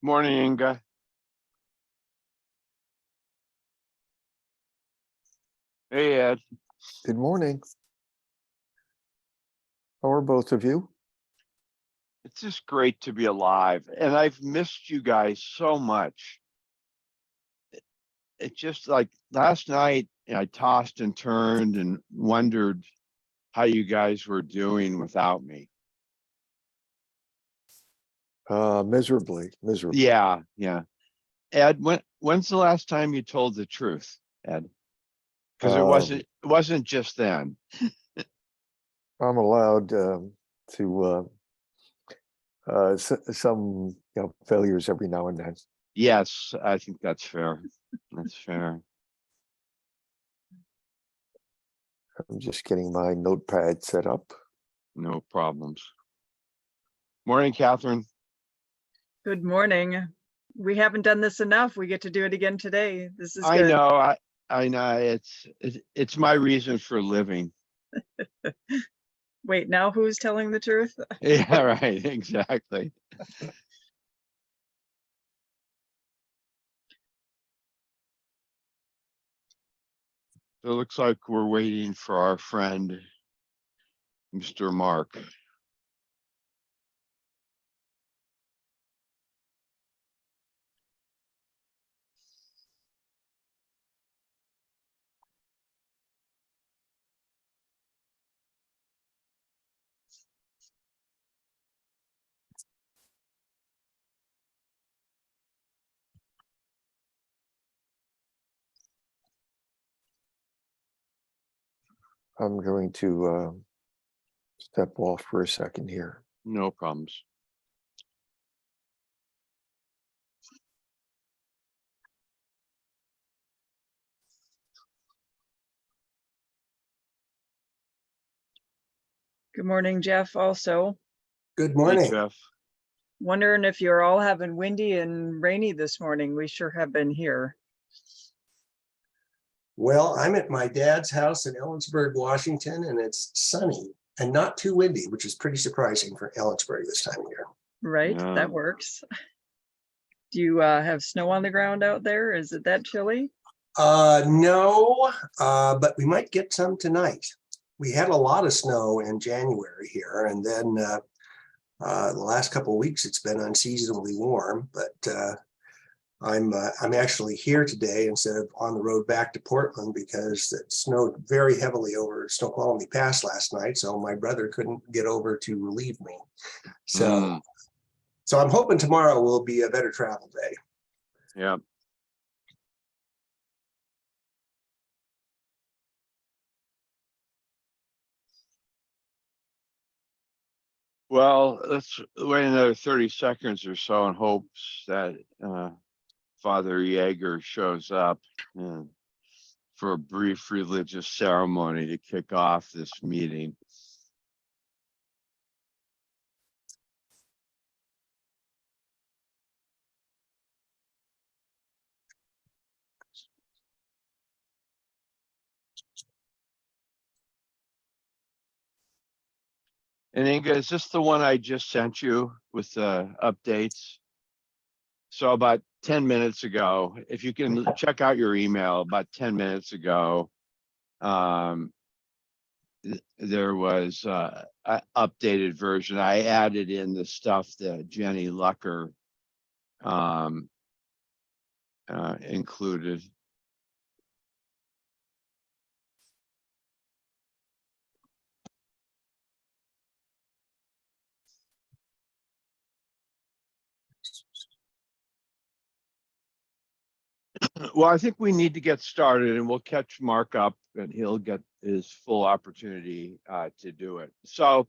Morning, Inga. Hey, Ed. Good morning. How are both of you? It's just great to be alive, and I've missed you guys so much. It's just like last night, I tossed and turned and wondered how you guys were doing without me. Miserably. Yeah. Ed, when's the last time you told the truth, Ed? Because it wasn't just then. I'm allowed some failures every now and then. Yes, I think that's fair. That's fair. I'm just getting my notepad set up. No problems. Morning, Catherine. Good morning. We haven't done this enough. We get to do it again today. This is I good. know. I know. It's my reason for living. Wait, now who's telling the truth? Yeah, right. Exactly. So it looks like we're waiting for our friend, Mr. Mark. I'm going to step off for a second here. No problems. Good morning, Jeff. Also, Good morning. Hey, Jeff. wondering if you're all having windy and rainy this morning. We sure have been here. Well, I'm at my dad's house in Ellensburg, Washington, and it's sunny and not too windy, which is pretty surprising for Ellensburg this time of year. Right, Yeah. that works. Do you have snow on the ground out there? Is it that chilly? No, but we might get some tonight. We had a lot of snow in January here, and then the last couple of weeks it's been unseasonably warm. But I'm actually here today instead of on the road back to Portland because it snowed very heavily over Snoqualmie Pass last night, so my brother couldn't get over to relieve me. So I'm hoping tomorrow will be a better travel day. Yeah. Well, let's wait another 30 seconds or so in hopes that Father Yeager shows up for a brief religious ceremony to kick off this meeting. And Inga, is this the one I just sent you with the updates? So about 10 minutes ago, if you can check out your email, about 10 minutes ago, there was an updated version. I added in the stuff that Jenny Lucker included. Well, I think we need to get started, and we'll catch Mark up, and he'll get his full opportunity to do it. So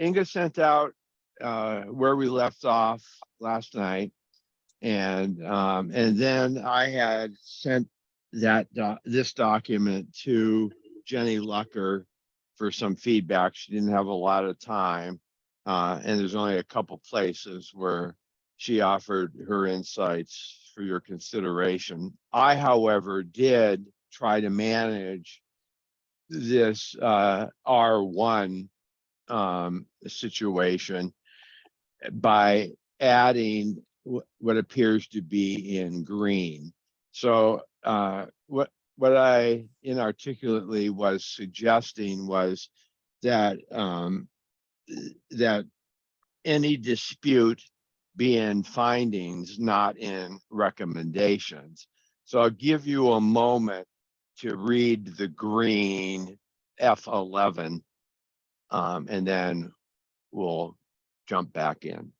Inga sent out where we left off last night, and then I had sent this document to Jenny Lucker for some feedback. She didn't have a lot of time, and there's only a couple places where she offered her insights for your consideration. I, however, did try to manage this R1 situation by adding what appears to be in green. So what I inarticulately was suggesting was that that any dispute be in findings, not in recommendations. So I'll give you a moment to read the green F11, and then we'll jump back in.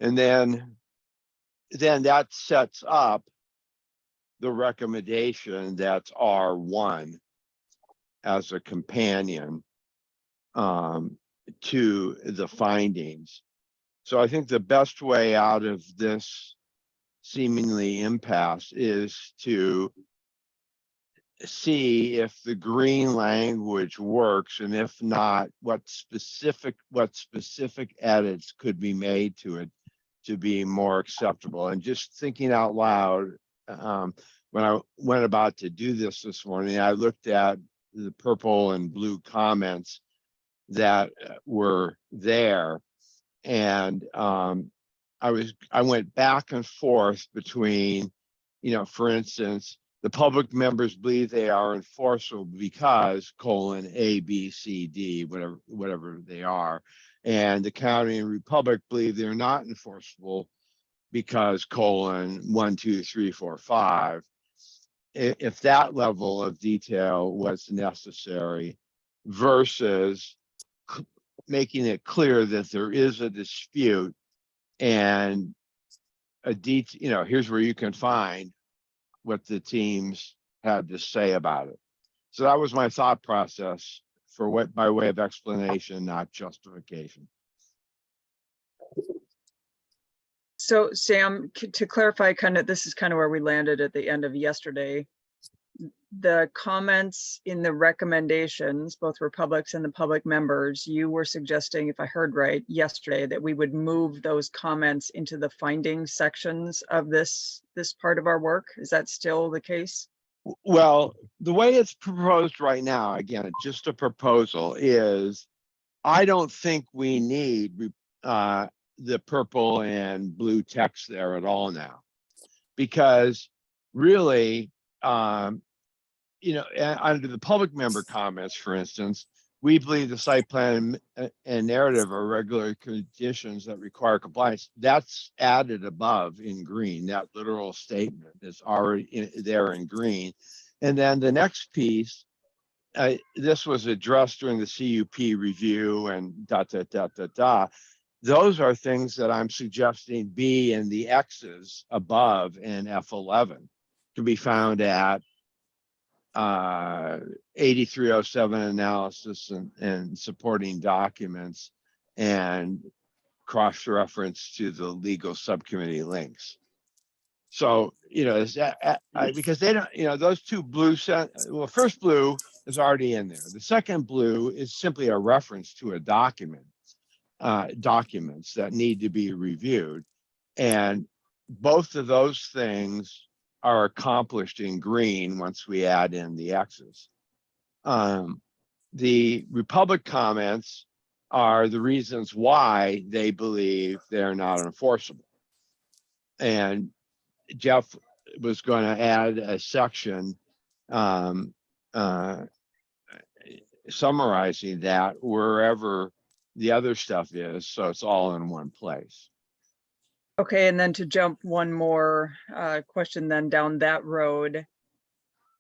And then that sets up the recommendation that's R1 as a companion to the findings. So I think the best way out of this seemingly impasse is to see if the green language works, and if not, what specific edits could be made to it to be more acceptable. And just thinking out loud, when I went about to do this morning, I looked at the purple and blue comments that were there, and I went back and forth between, for instance, the public members believe they are enforceable because A, B, C, D, whatever they are. And the county and republic believe they're not enforceable because 1, 2, 3, 4, 5. If that level of detail was necessary, versus making it clear that there is a dispute and here's where you can find what the teams had to say about it. So that was my thought process for by way of explanation, not justification. So Sam, to clarify, this is kind of where we landed at the end of yesterday. The comments in the recommendations, both Republics and the public members, you were suggesting, if I heard right yesterday, that we would move those comments into the findings sections of this part of our work. Is that still the case? Well, the way it's proposed right now, again, it's just a proposal, is I don't think we need the purple and blue text there at all now, because really, under the public member comments, for instance, we believe the site plan and narrative are regular conditions that require compliance. That's added above in green. That literal statement is already there in green. And then the next piece, this was addressed during the CUP review and ... Those are things that I'm suggesting be in the X's above in F11, to be found at 8307 analysis and supporting documents, and cross-reference to the legal subcommittee links. So, is that, because they don't, those two blue first blue is already in there. The second blue is simply a reference to a documents that need to be reviewed. And both of those things are accomplished in green once we add in the X's. The Republic comments are the reasons why they believe they're not enforceable. And Jeff was going to add a section summarizing that wherever the other stuff is, so it's all in one place. Okay, and then to jump one more question then down that road,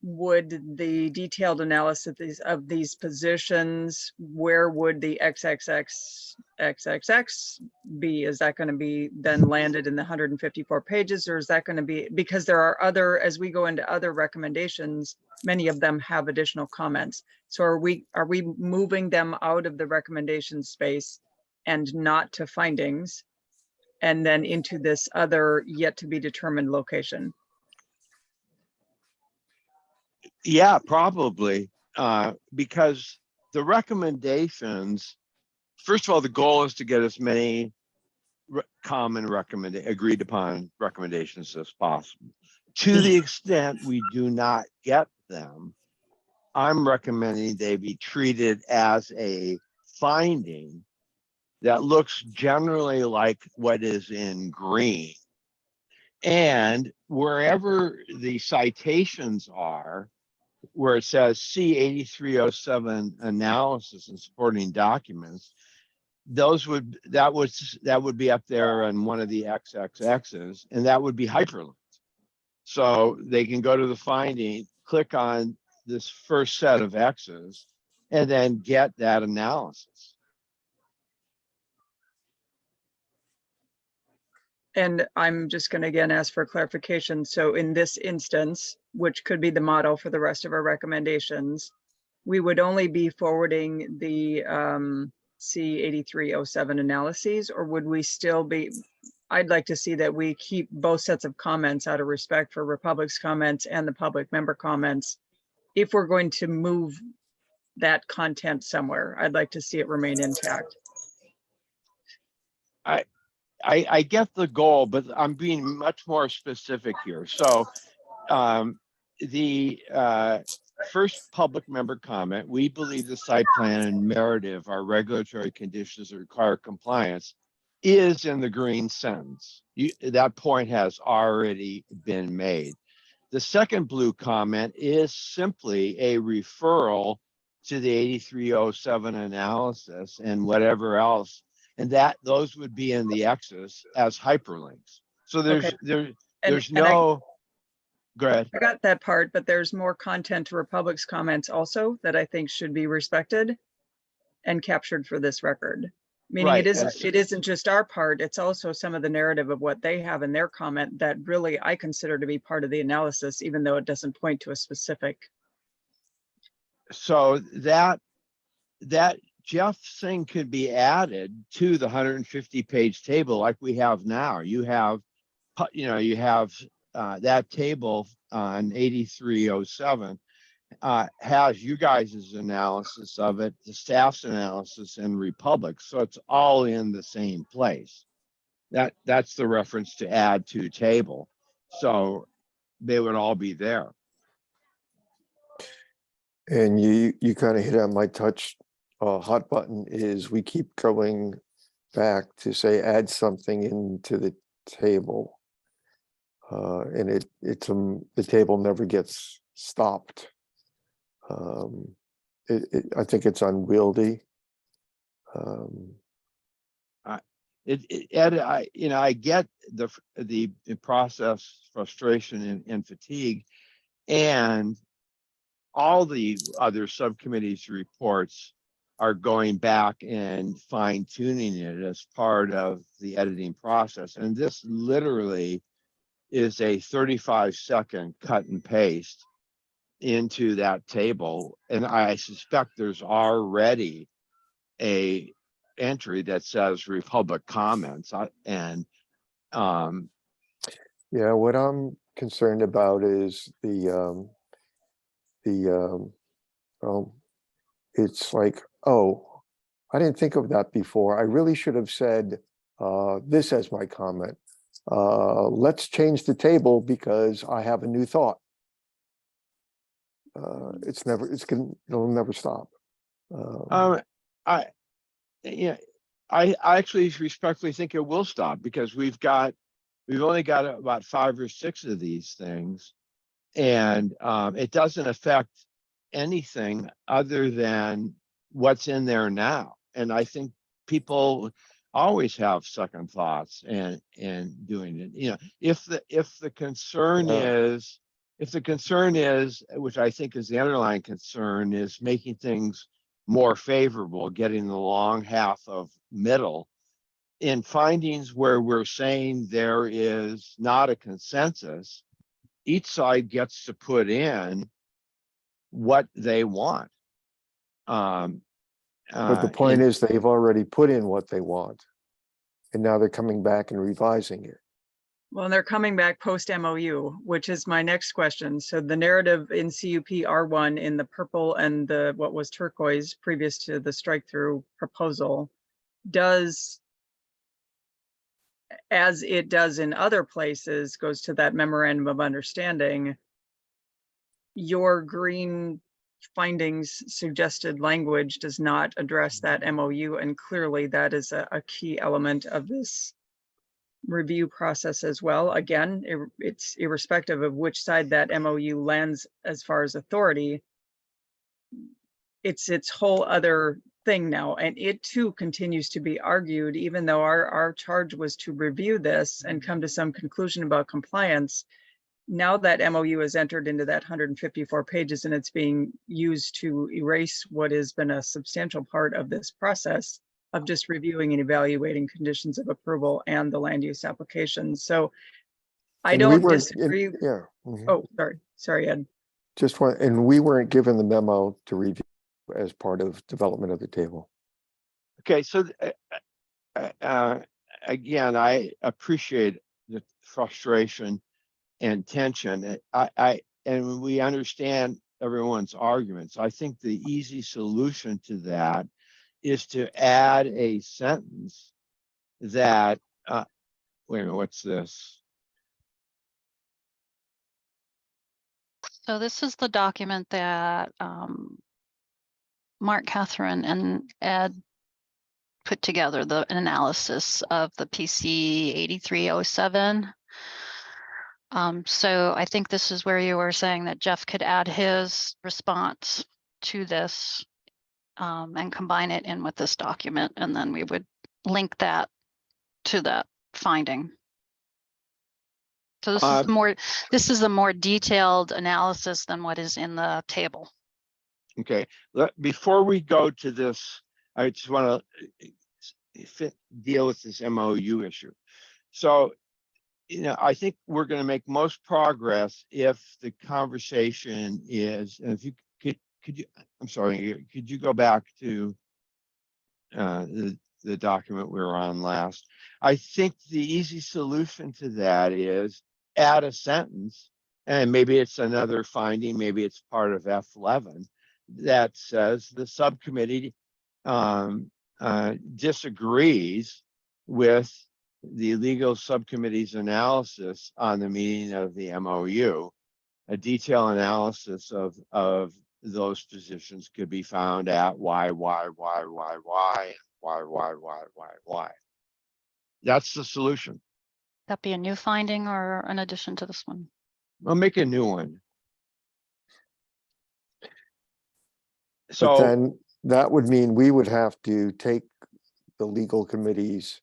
would the detailed analysis of these positions, where would the XXX be? Is that going to be then landed in the 154 pages, or is that going to be, because there are other, as we go into other recommendations, many of them have additional comments. So are we moving them out of the recommendation space and not to findings, and then into this other yet to be determined location? Yeah, probably. because the recommendations, first of all, the goal is to get as many common agreed upon recommendations as possible. To the extent we do not get them, I'm recommending they be treated as a finding that looks generally like what is in green. And wherever the citations are, where it says C8307 analysis and supporting documents, that would be up there on one of the XXXs, and that would be hyperlinked. So they can go to the finding, click on this first set of X's, and then get that analysis. And I'm just going to again ask for clarification. So in this instance, which could be the model for the rest of our recommendations, we would only be forwarding the C8307 analyses, or would we still be, I'd like to see that we keep both sets of comments out of respect for Republic's comments and the public member comments. If we're going to move that content somewhere, I'd like to see it remain intact. I get the goal, but I'm being much more specific here. So the first public member comment, we believe the site plan and narrative are regulatory conditions that require compliance, is in the green sentence. That point has already been made. The second blue comment is simply a referral to the 8307 analysis and whatever else, and that those would be in the X's as hyperlinks. So there's no. Go ahead. I got that part, but there's more content to Republic's comments also that I think should be respected and captured for this record. Meaning Right. it isn't just our part, it's also some of the narrative of what they have in their comment that really I consider to be part of the analysis, even though it doesn't point to a specific. So that Jeff thing could be added to the 150-page table like we have now. You have that table on 8307 has you guys' analysis of it, the staff's analysis, and Republic. So it's all in the same place. That's the reference to add to table. So they would all be there. And you kind of hit on my hot button is we keep going back to say add something into the table. And the table never gets stopped. I think it's unwieldy. Ed, I get the process frustration and fatigue, and all the other subcommittees reports are going back and fine tuning it as part of the editing process. And this literally is a 35-second cut and paste into that table. And I suspect there's already a entry that says Republic comments. And yeah, what I'm concerned about is it's like, oh, I didn't think of that before. I really should have said this as my comment. Let's change the table because I have a new thought. It'll never stop. I actually respectfully think it will stop because we've only got about 5 or 6 of these things, and it doesn't affect anything other than what's in there now. And I think people always have second thoughts and doing it. If the concern is, which I think is the underlying concern, is making things more favorable, getting the long half of middle in findings where we're saying there is not a consensus, each side gets to put in what they want. But the point is they've already put in what they want, and now they're coming back and revising it. Well, and they're coming back post MOU, which is my next question. So the narrative in CUP R1 in the purple and the what was turquoise previous to the strike through proposal does, as it does in other places, goes to that memorandum of understanding. Your green findings suggested language does not address that MOU, and clearly that is a key element of this review process as well. Again, it's irrespective of which side that MOU lands as far as authority. It's its whole other thing now, and it too continues to be argued, even though our charge was to review this and come to some conclusion about compliance. Now that MOU has entered into that 154 pages and it's being used to erase what has been a substantial part of this process of just reviewing and evaluating conditions of approval and the land use application. So I And we don't weren't- disagree. Yeah. mhm. Oh, sorry, Ed. Just one, and we weren't given the memo to review as part of development of the table. Okay, so again, I appreciate the frustration and tension. And we understand everyone's arguments. I think the easy solution to that is to add a sentence that, wait a minute, what's this? So this is the document that Mark, Catherine, and Ed put together, the analysis of the PC 8307. So I think this is where you were saying that Jeff could add his response to this and combine it in with this document, and then we would link that to that finding. So this is a more detailed analysis than what is in the table. Okay, before we go to this, I just want to deal with this MOU issue. So, I think we're going to make most progress if the conversation is, and if you could you, I'm sorry, could you go back to the document we were on last? I think the easy solution to that is add a sentence, and maybe it's another finding, maybe it's part of F11, that says the subcommittee disagrees with the legal subcommittee's analysis on the meaning of the MOU. A detailed analysis of those positions could be found at why. That's the solution. That be a new finding or an addition to this one? I'll make a new one. But So then that would mean we would have to take the legal committee's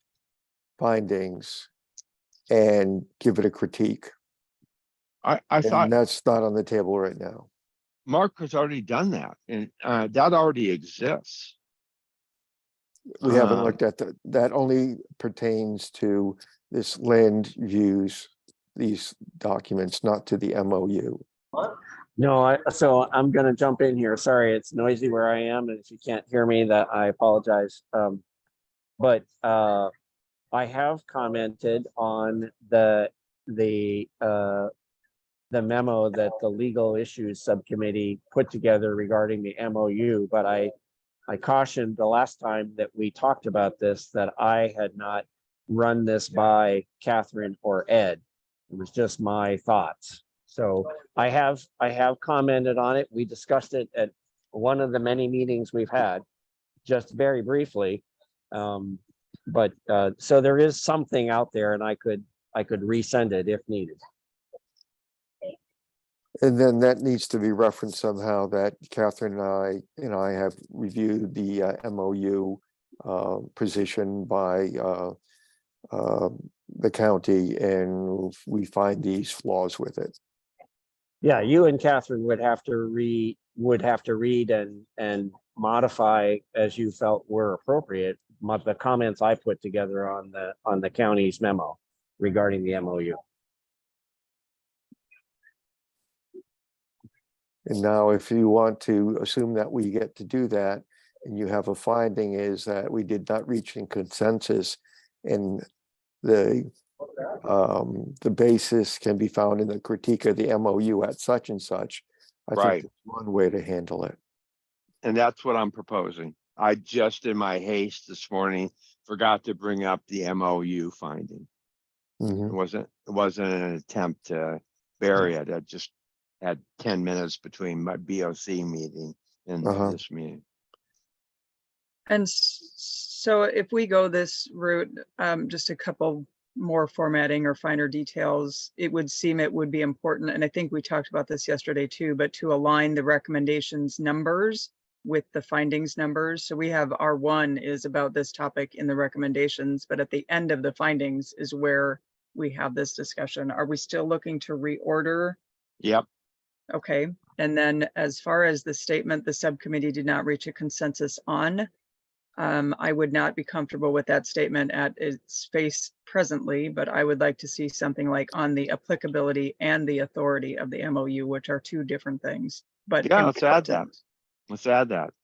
findings and give it a critique. I And thought that's not on the table right now. Mark has already done that, and that already exists. We haven't looked at that only pertains to this land use, these documents, not to the MOU. No, so I'm going to jump in here. Sorry, it's noisy where I am, and if you can't hear me, that I apologize. But I have commented on the memo that the Legal Issues Subcommittee put together regarding the MOU, but I cautioned the last time that we talked about this that I had not run this by Catherine or Ed. It was just my thoughts. So I have commented on it. We discussed it at one of the many meetings we've had, just very briefly. But so there is something out there, and I could resend it if needed. And then that needs to be referenced somehow that Catherine and I have reviewed the MOU position by the county, and we find these flaws with it. Yeah, you and Catherine would have to read and modify as you felt were appropriate the comments I put together on the county's memo regarding the MOU. And now if you want to assume that we get to do that, and you have a finding is that we did not reach a consensus in the the basis can be found in the critique of the MOU at such and such. I think Right. that's one way to handle it. And that's what I'm proposing. I just, in my haste this morning, forgot to bring up the MOU finding. Mhm. It wasn't an attempt to bury it. I just had 10 minutes between my BOC meeting and this meeting. And so if we go this route, just a couple more formatting or finer details, it would seem it would be important, and I think we talked about this yesterday too, but to align the recommendations numbers with the findings numbers. So we have R1 is about this topic in the recommendations, but at the end of the findings is where we have this discussion. Are we still looking to reorder? Yep. Okay. And then as far as the statement, the subcommittee did not reach a consensus on, I would not be comfortable with that statement at its face presently, but I would like to see something like on the applicability and the authority of the MOU, which are two different things, but Yeah, let's add that. important. Let's add that.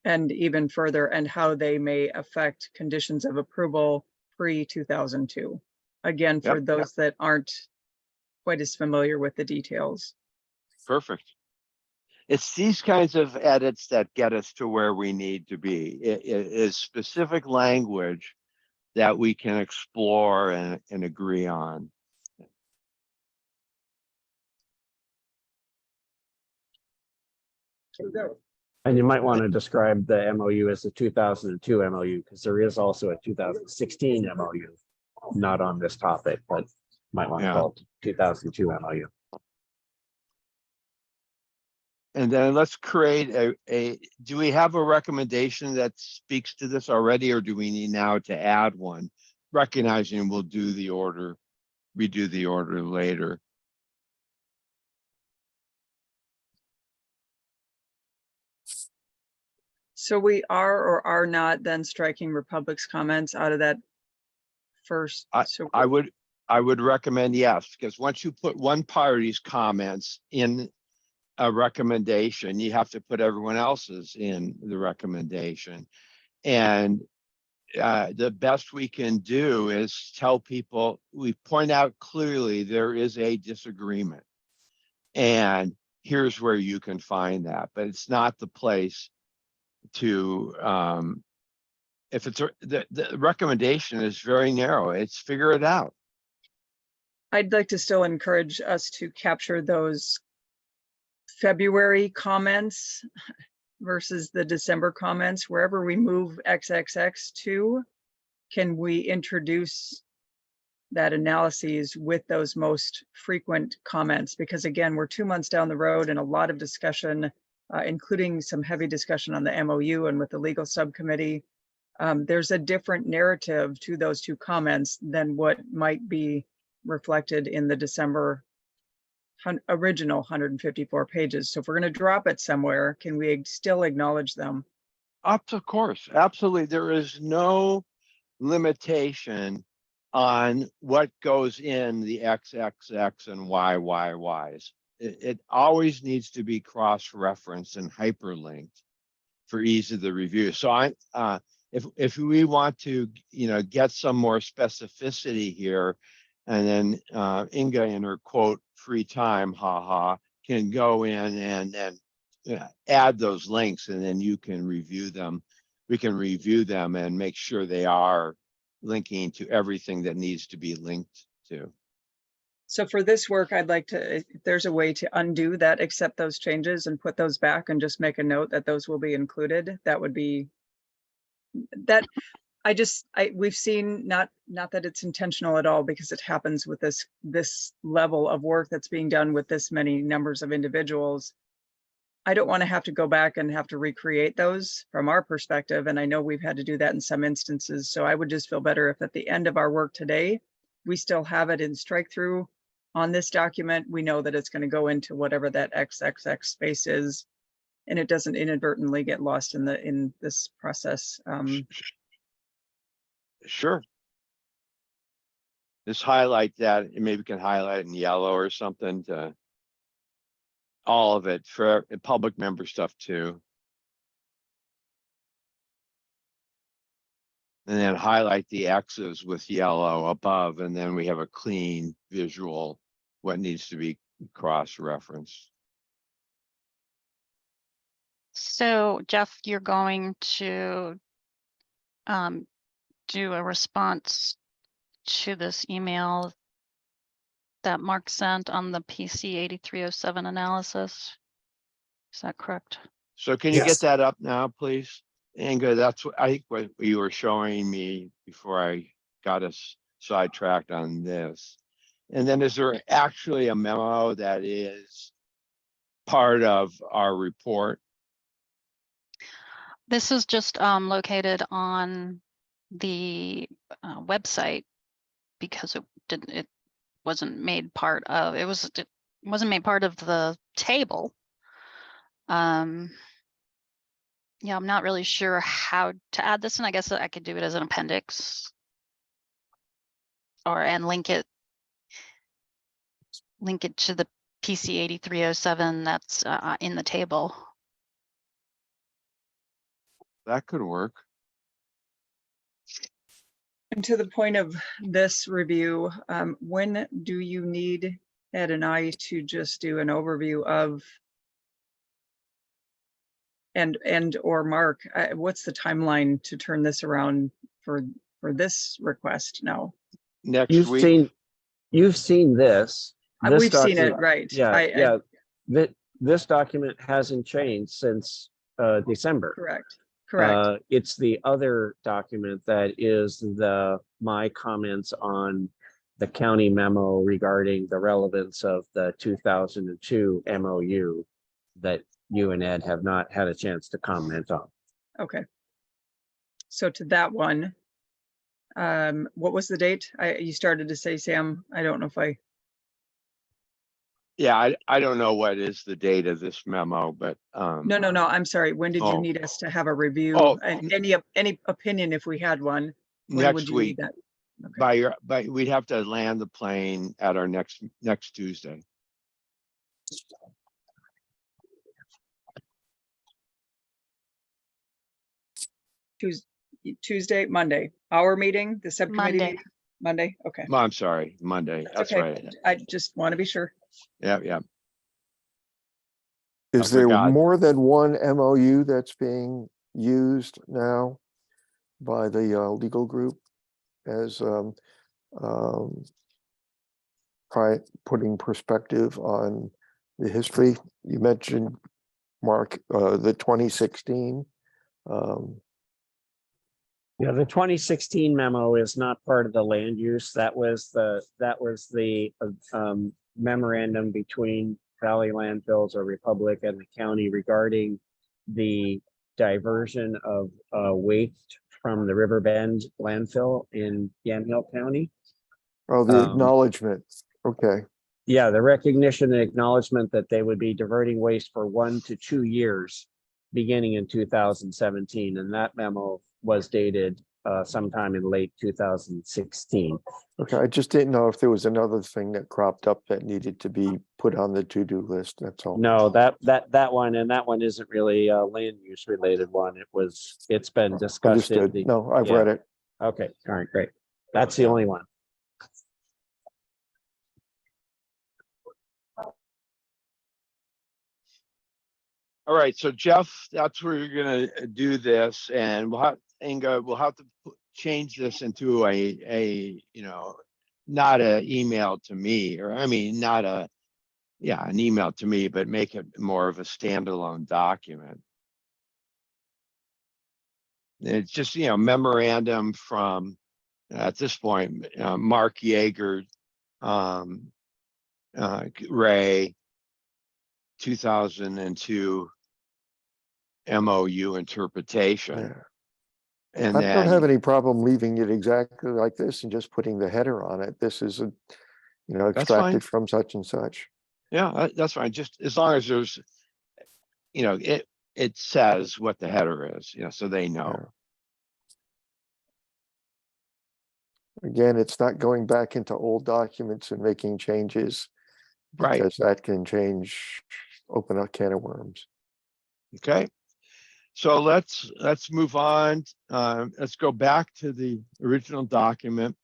And even further, and how they may affect conditions of approval pre-2002. Again, for Yep. those that aren't quite as familiar with the details. Perfect. It's these kinds of edits that get us to where we need to be. It is specific language that we can explore and agree on. And you might want to describe the MOU as the 2002 MOU, because there is also a 2016 MOU, not on this topic, but might want to Yeah. call it 2002 MOU. And then let's create do we have a recommendation that speaks to this already, or do we need now to add one? Recognizing we'll do the order, redo the order later. So we are or are not then striking Republic's comments out of that first. I would recommend yes, because once you put one party's comments in a recommendation, you have to put everyone else's in the recommendation. And the best we can do is tell people, we point out clearly there is a disagreement. And here's where you can find that, but it's not the place to, if it's the recommendation is very narrow, it's figure it out. I'd like to still encourage us to capture those February comments versus the December comments. Wherever we move XXX to, can we introduce that analyses with those most frequent comments? Because again, we're 2 months down the road and a lot of discussion, including some heavy discussion on the MOU and with the legal subcommittee. There's a different narrative to those two comments than what might be reflected in the December original 154 pages. So if we're going to drop it somewhere, can we still acknowledge them? Of course, absolutely. There is no limitation on what goes in the XXX and YYYs. It always needs to be cross-referenced and hyperlinked for ease of the review. So if we want to, get some more specificity here, and then Inga in her quote free time, haha, can go in and add those links, and then you can review them. We can review them and make sure they are linking to everything that needs to be linked to. So for this work, I'd like to, if there's a way to undo that, accept those changes and put those back and just make a note that those will be included, that would be, that we've seen, not that it's intentional at all, because it happens with this level of work that's being done with this many numbers of individuals. I don't want to have to go back and have to recreate those from our perspective. And I know we've had to do that in some instances. So I would just feel better if at the end of our work today, we still have it in strike through on this document. We know that it's going to go into whatever that XXX space is, and it doesn't inadvertently get lost in this process. Sure. Just highlight that, and maybe we can highlight it in yellow or something to all of it for public member stuff too. And then highlight the X's with yellow above, and then we have a clean visual, what needs to be cross-referenced. So Jeff, you're going to do a response to this email that Mark sent on the PC 8307 analysis. Is that correct? So can you Yes. get that up now, please? Inga, that's what I think what you were showing me before I got us sidetracked on this. And then is there actually a memo that is part of our report? This is just located on the website because it wasn't made part of, it wasn't made part of the table. Yeah, I'm not really sure how to add this, and I guess I could do it as an appendix and link it to the PC 8307 that's in the table. That could work. And to the point of this review, when do you need Ed and I to just do an overview of and or Mark, what's the timeline to turn this around for this request now? Next You've week. seen this. This We've seen it, document- right? Yeah, this document hasn't changed since December. Correct. It's the other document that is my comments on the county memo regarding the relevance of the 2002 MOU that you and Ed have not had a chance to comment on. Okay. So to that one, what was the date? You started to say, Sam, I don't know if I. Yeah, I don't know what is the date of this memo, but No, I'm sorry. When did you need us to have a review? Oh. And any opinion if we had one? When would next you week need that? Okay. by we'd have to land the plane at our next Tuesday. Tuesday, Monday, our meeting, the subcommittee Monday. meeting? Monday, okay. I'm sorry, Monday. That's Okay. right. I just want to be sure. Yeah. Is I there forgot. more than one MOU that's being used now by the legal group as putting perspective on the history? You mentioned, Mark, the 2016. Yeah, the 2016 memo is not part of the land use. That was the memorandum between Valley Landfills or Republic and the county regarding the diversion of waste from the Riverbend landfill in Yamhill County. Oh, the acknowledgement. Okay. Yeah, the recognition and acknowledgement that they would be diverting waste for 1 to 2 years beginning in 2017. And that memo was dated sometime in late 2016. Okay, I just didn't know if there was another thing that cropped up that needed to be put on the to-do list. That's all. No, that one isn't really a land use related one. It's been discussed. Understood. No, I've read it. Okay, all right, great. That's the only one. All right, so Jeff, that's where you're gonna do this, and Inga, we'll have to change this into a not an email to me, or I mean, not an email to me, but make it more of a standalone document. It's just, memorandum from, at this point, Mark Yeager, Ray, 2002 MOU interpretation. Yeah. And I don't have then, any problem leaving it exactly like this and just putting the header on it. This is extracted from such and such. yeah, that's fine. Just as long as there's, it says what the header is, so they know. Yeah. Again, it's not going back into old documents and making changes. Right. Because that can change open a can of worms. Okay. So let's move on. Let's go back to the original document.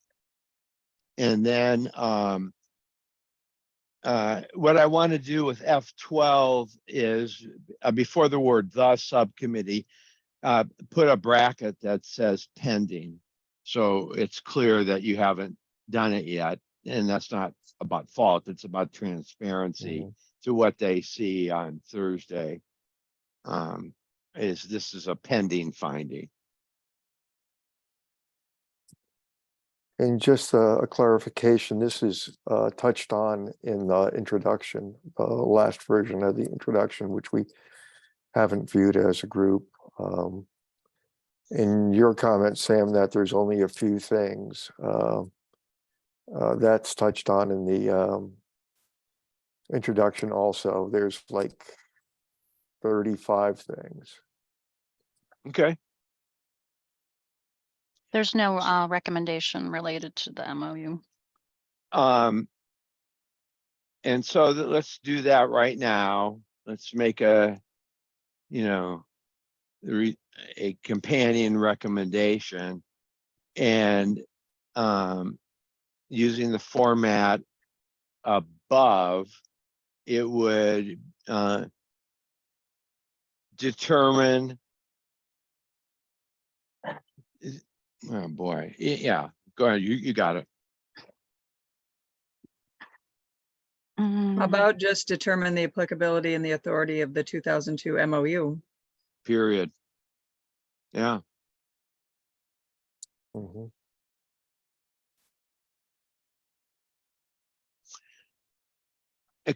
And then what I want to do with F12 is before the word the subcommittee, put a bracket that says pending. So it's clear that you haven't done it yet. And that's not about fault, it's about transparency to what they see on Thursday. This is a pending finding. And just a clarification, this is touched on in the introduction, the last version of the introduction, which we haven't viewed as a group. In your comment, Sam, that there's only a few things that's touched on in the introduction also. There's like 35 things. Okay. There's no recommendation related to the MOU. And so let's do that right now. Let's make a companion recommendation, and using the format above, it would determine. Oh boy, yeah, go ahead, you got it. How about just determine the applicability and the authority of the 2002 MOU? Period. Yeah. Mhm.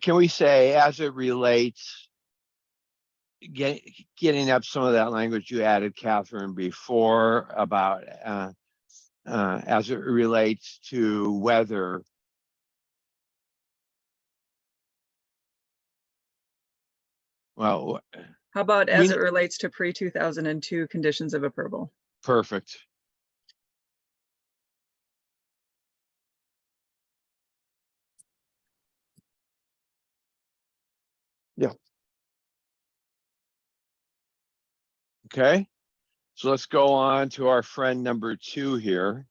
Can we say, as it relates, getting up some of that language you added, Catherine, before about as it relates to whether well, How about as it relates to pre-2002 conditions of approval? perfect. Yeah. Okay, so let's go on to our friend number 2 here.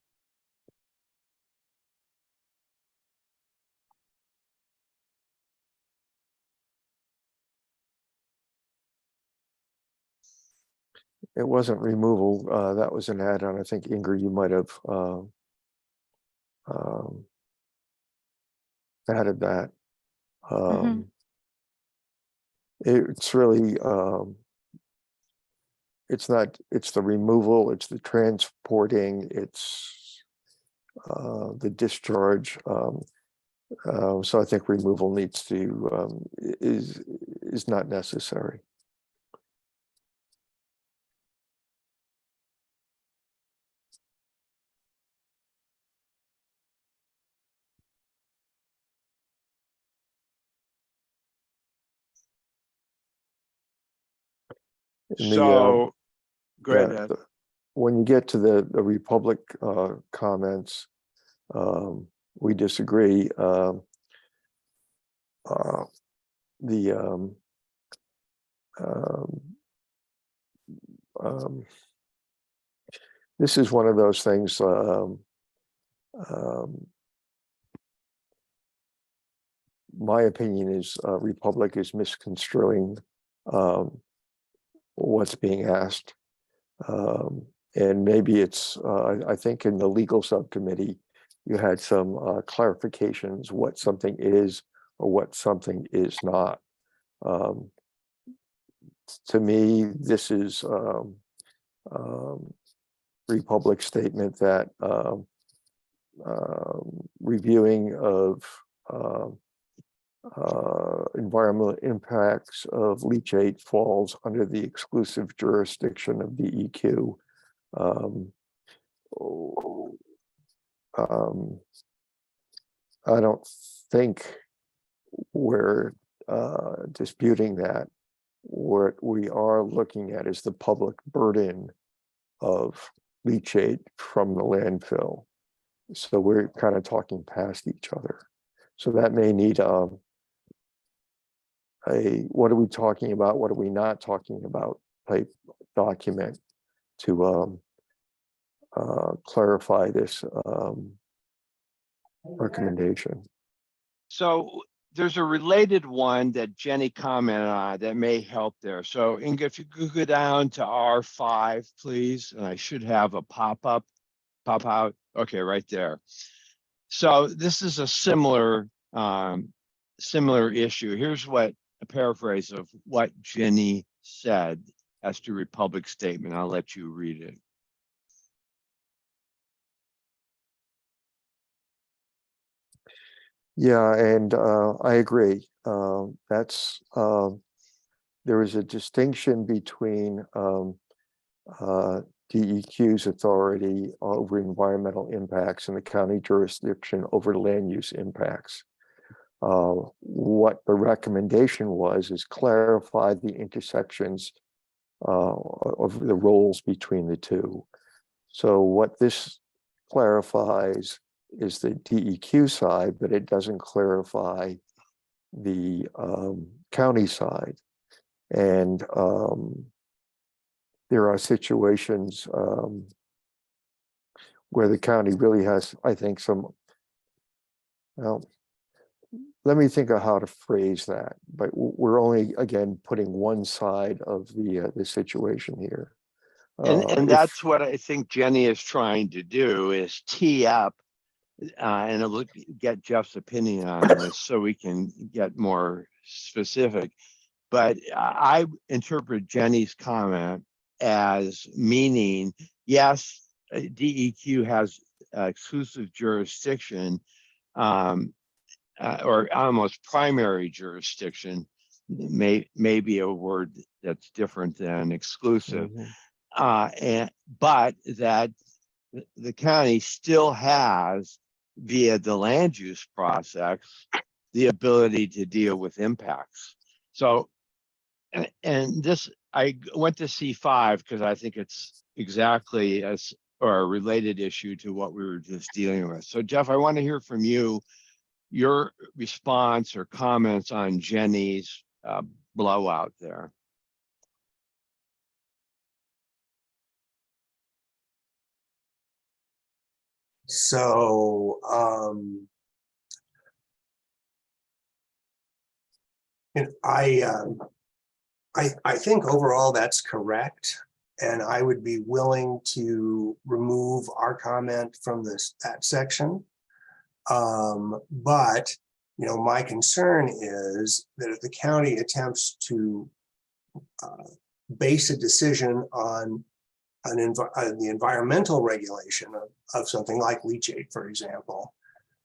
It wasn't removal, that was an add-on. I think Ingrid, you might have added that. It's really, it's the removal, it's the transporting, it's the discharge. So I think removal needs to, is not necessary. So go ahead, yeah, Ed. when you get to the Republic comments, we disagree. This is one of those things. My opinion is Republic is misconstruing what's being asked. And maybe it's, I think in the legal subcommittee, you had some clarifications what something is or what something is not. To me, this is Republic's statement that reviewing of environmental impacts of leachate falls under the exclusive jurisdiction of the EQ. I don't think we're disputing that. What we are looking at is the public burden of leachate from the landfill. So we're kind of talking past each other. So that may need what are we talking about, what are we not talking about type document to clarify this recommendation. So there's a related one that Jenny commented on that may help there. So Inga, if you could go down to R5, please, and I should have a pop out. Okay, right there. So this is a similar issue. Here's what a paraphrase of what Jenny said as to Republic statement. I'll let you read it. Yeah, and I agree. There is a distinction between DEQ's authority over environmental impacts and the county jurisdiction over land use impacts. What the recommendation was is clarify the intersections of the roles between the two. So what this clarifies is the DEQ side, but it doesn't clarify the county side. And there are situations where the county really has, I think, well, let me think of how to phrase that, but we're only, again, putting one side of the situation here. And that's what I think Jenny is trying to do, is tee up and look, get Jeff's opinion on this so we can get more specific. But I interpret Jenny's comment as meaning, yes, DEQ has exclusive jurisdiction or almost primary jurisdiction, may be a word that's different than exclusive. But that the county still has, via the land use process, the ability to deal with impacts. So, and this, I went to C5 because I think it's exactly as, or a related issue to what we were just dealing with. So Jeff, I want to hear from you, your response or comments on Jenny's blowout there. So, and I think overall that's correct. And I would be willing to remove our comment from that section. But, you know, my concern is that if the county attempts to base a decision on the environmental regulation of something like leachate, for example,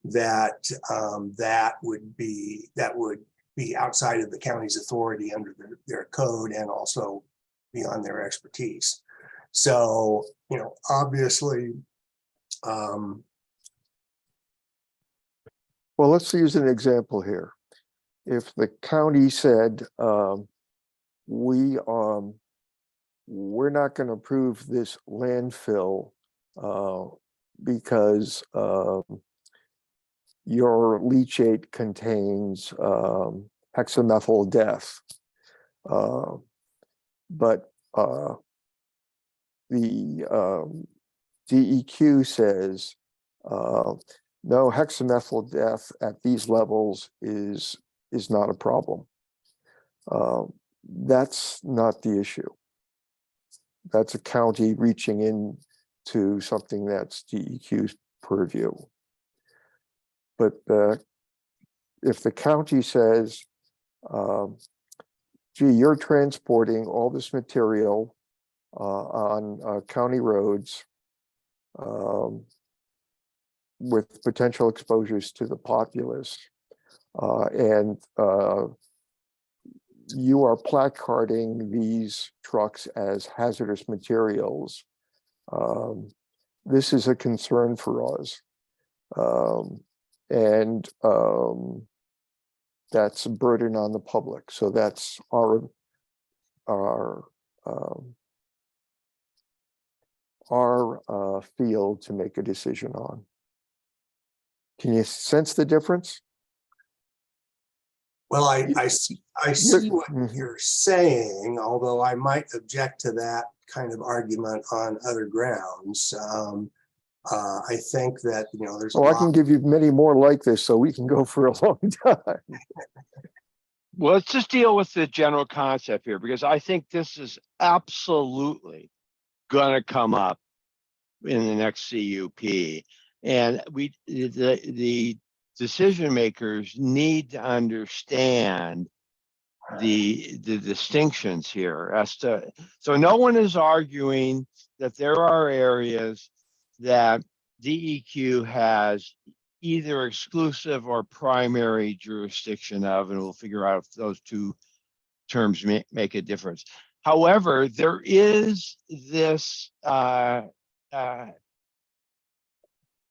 that would be outside of the county's authority under their code and also beyond their expertise. So, you know, obviously, well, let's use an example here. If the county said, we're not going to approve this landfill because your leachate contains hexamethyl death, but the DEQ says no, hexamethyl death at these levels is not a problem. That's not the issue. That's a county reaching in to something that's DEQ's purview. But if the county says, gee, you're transporting all this material on county roads with potential exposures to the populace, and you are placarding these trucks as hazardous materials, this is a concern for us. And that's a burden on the public. So that's our field to make a decision on. Can you sense the difference? Well, I see what Mhm. you're saying, although I might object to that kind of argument on other grounds. I think that, there's a Oh, I can lot. give you many more like this, so we can go for a long time. Well, let's just deal with the general concept here, because I think this is absolutely gonna come up in the next CUP. And the decision makers need to understand the distinctions here as to, so no one is arguing that there are areas that DEQ has either exclusive or primary jurisdiction of, and we'll figure out if those two terms make a difference. However, there is this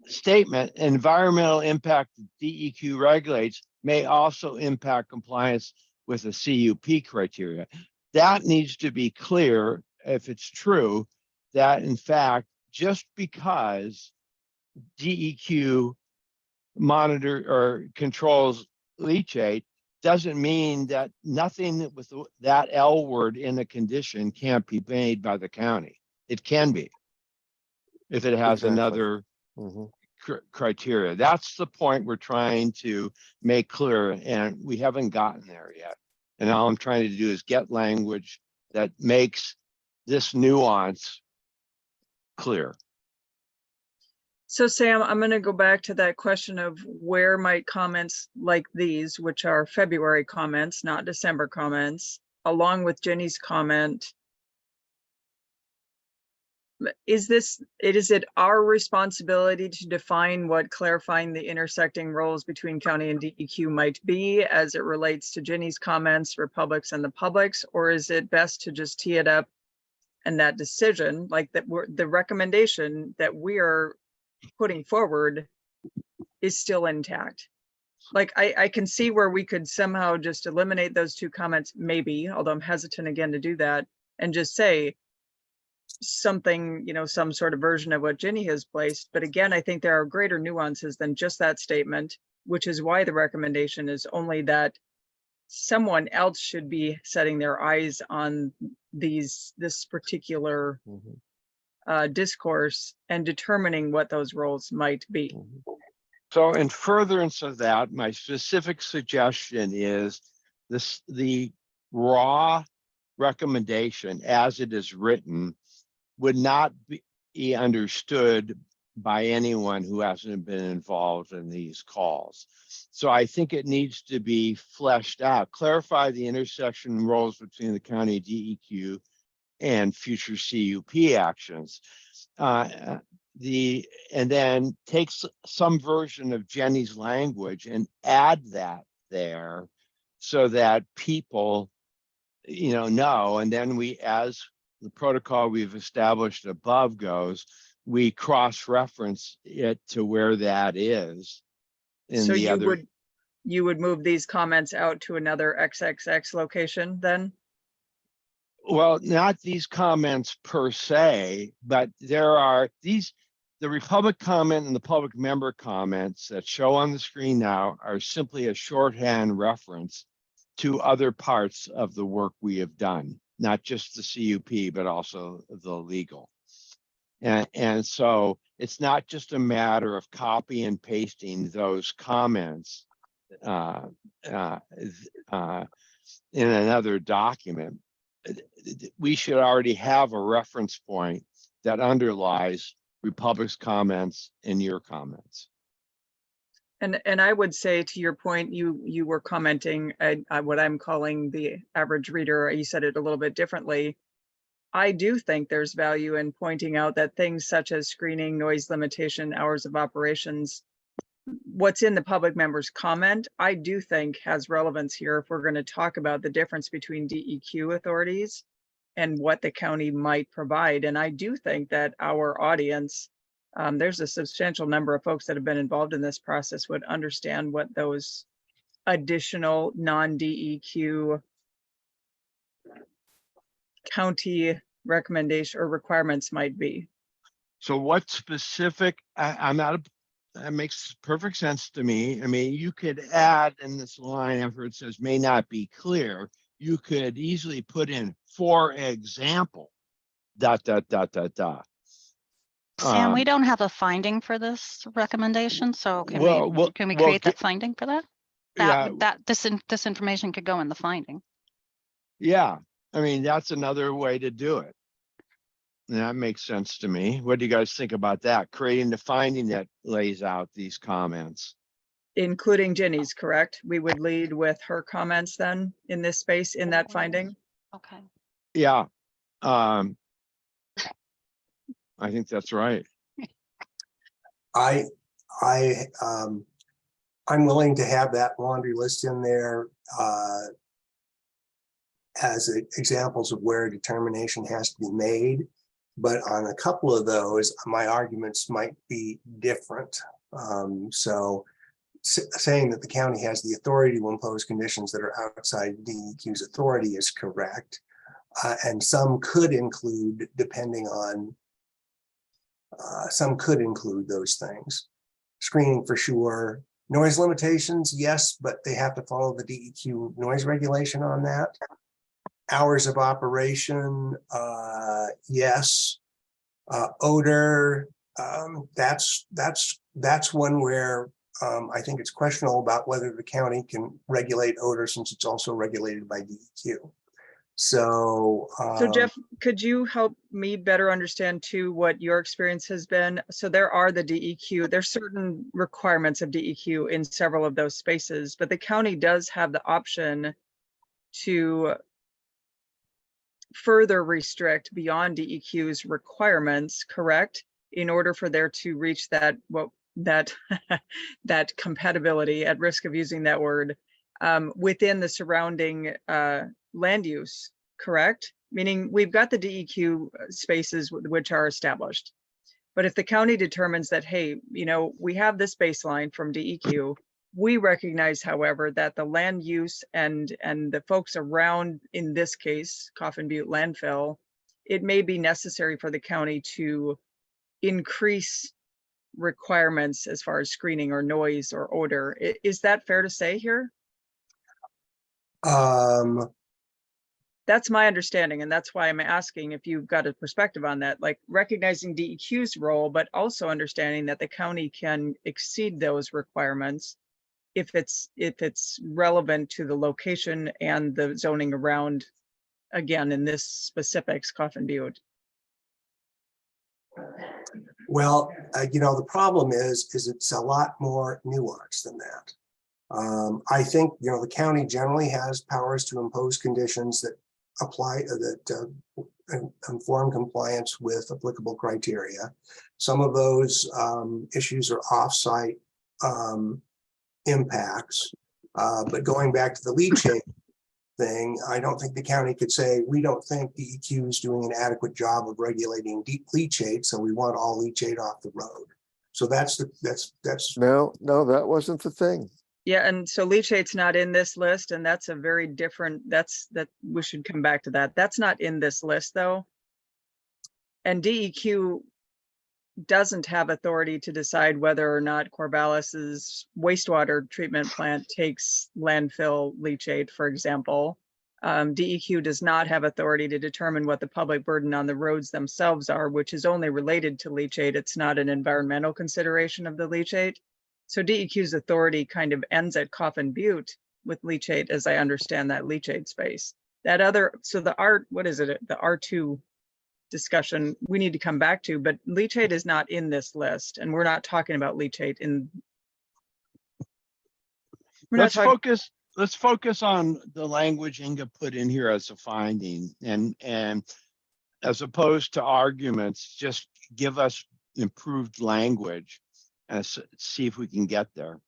statement: environmental impact DEQ regulates may also impact compliance with the CUP criteria. That needs to be clear if it's true that, in fact, just because DEQ monitor or controls leachate doesn't mean that nothing with that L word in a condition can't be made by the county. It can be, if it has Exactly. another Mhm. criteria. That's the point we're trying to make clear, and we haven't gotten there yet. And all I'm trying to do is get language that makes this nuance clear. So Sam, I'm going to go back to that question of where might comments like these, which are February comments, not December comments, along with Jenny's comment. Is it our responsibility to define what clarifying the intersecting roles between county and DEQ might be as it relates to Jenny's comments, Republics and the publics, or is it best to just tee it up and that decision, like that the recommendation that we are putting forward is still intact? Like I can see where we could somehow just eliminate those two comments, maybe, although I'm hesitant again to do that, and just say something, some sort of version of what Jenny has placed. But again, I think there are greater nuances than just that statement, which is why the recommendation is only that someone else should be setting their eyes on this particular Mhm. discourse and determining what those roles might be. Mhm. So in furtherance of that, my specific suggestion is the raw recommendation as it is written would not be understood by anyone who hasn't been involved in these calls. So I think it needs to be fleshed out, clarify the intersection roles between the county DEQ and future CUP actions. And then takes some version of Jenny's language and add that there so that people know, and then we, as the protocol we've established above goes, we cross-reference it to where that is in So the other. you would move these comments out to another XXX location then? Well, not these comments per se, but there are the Republic comment and the public member comments that show on the screen now are simply a shorthand reference to other parts of the work we have done, not just the CUP, but also the legal. And so it's not just a matter of copy and pasting those comments in another document. We should already have a reference point that underlies Republic's comments and your comments. And I would say, to your point, you were commenting what I'm calling the average reader. You said it a little bit differently. I do think there's value in pointing out that things such as screening, noise limitation, hours of operations, what's in the public member's comment, I do think has relevance here if we're going to talk about the difference between DEQ authorities and what the county might provide. And I do think that our audience, there's a substantial number of folks that have been involved in this process, would understand what those additional non-DEQ county recommendation or requirements might be. So what specific, I'm not That makes perfect sense to me. I mean, you could add in this line after it says may not be clear, you could easily put in, for example, ... Sam, we don't have a finding for this recommendation, so can we create that finding for that? Yeah, This information could go in the finding. yeah. I mean, that's another way to do it. That makes sense to me. What do you guys think about that? Creating the finding that lays out these comments. Including Ginny's, correct? We would lead with her comments then in this space, in that finding? Okay. Yeah. I think that's right. I'm willing to have that laundry list in there as examples of where determination has to be made. But on a couple of those, my arguments might be different. Saying that the county has the authority to impose conditions that are outside DEQ's authority is correct. And some could include, depending on, some could include those things. Screening for sure. Noise limitations, yes, but they have to follow the DEQ noise regulation on that. Hours of operation, yes. Odor, that's one where I think it's questionable about whether the county can regulate odor since it's also regulated by DEQ. So Jeff, could you help me better understand too what your experience has been? So there are the DEQ, there's certain requirements of DEQ in several of those spaces, but the county does have the option to further restrict beyond DEQ's requirements, correct? In order for there to reach that, that compatibility, at risk of using that word, within the surrounding land use, correct? Meaning we've got the DEQ spaces which are established. But if the county determines that, hey, we have this baseline from DEQ, we recognize, however, that the land use and the folks around, in this case, Coffin Butte landfill, it may be necessary for the county to increase requirements as far as screening or noise or odor. Is that fair to say here? That's my understanding, and that's why I'm asking if you've got a perspective on that, like recognizing DEQ's role, but also understanding that the county can exceed those requirements if it's relevant to the location and the zoning around, again, in this specifics, Coffin Butte. well, the problem is it's a lot more nuanced than that. I think, the county generally has powers to impose conditions that apply, that inform compliance with applicable criteria. Some of those issues are off-site impacts, but going back to the leachate thing, I don't think the county could say, we don't think DEQ is doing an adequate job of regulating deep leachate, so we want all leachate off the road. So that's No, that wasn't the thing. Yeah, and so leachate's not in this list, and that's a very different, that we should come back to that. That's not in this list though. And DEQ doesn't have authority to decide whether or not Corvallis's wastewater treatment plant takes landfill leachate, for example. DEQ does not have authority to determine what the public burden on the roads themselves are, which is only related to leachate. It's not an environmental consideration of the leachate. So DEQ's authority kind of ends at Coffin Butte with leachate, as I understand that leachate space. That other, so the what is it? The R2 discussion we need to come back to, but leachate is not in this list, and we're not talking about leachate in. Let's focus on the language Inga put in here as a finding, and as opposed to arguments, just give us improved language and see if we can get there.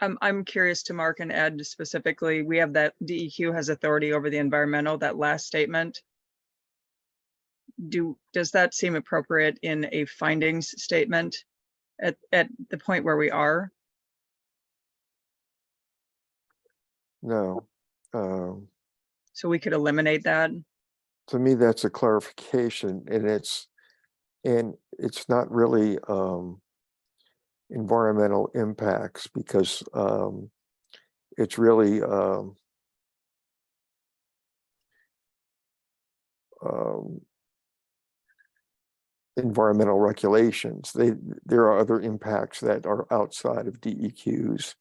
I'm curious to mark and add specifically, we have that DEQ has authority over the environmental, that last statement. Does that seem appropriate in a findings statement at the point where we are? No. So we could eliminate that. to me, that's a clarification, and it's not really environmental impacts, because it's really environmental regulations. There are other impacts that are outside of DEQ's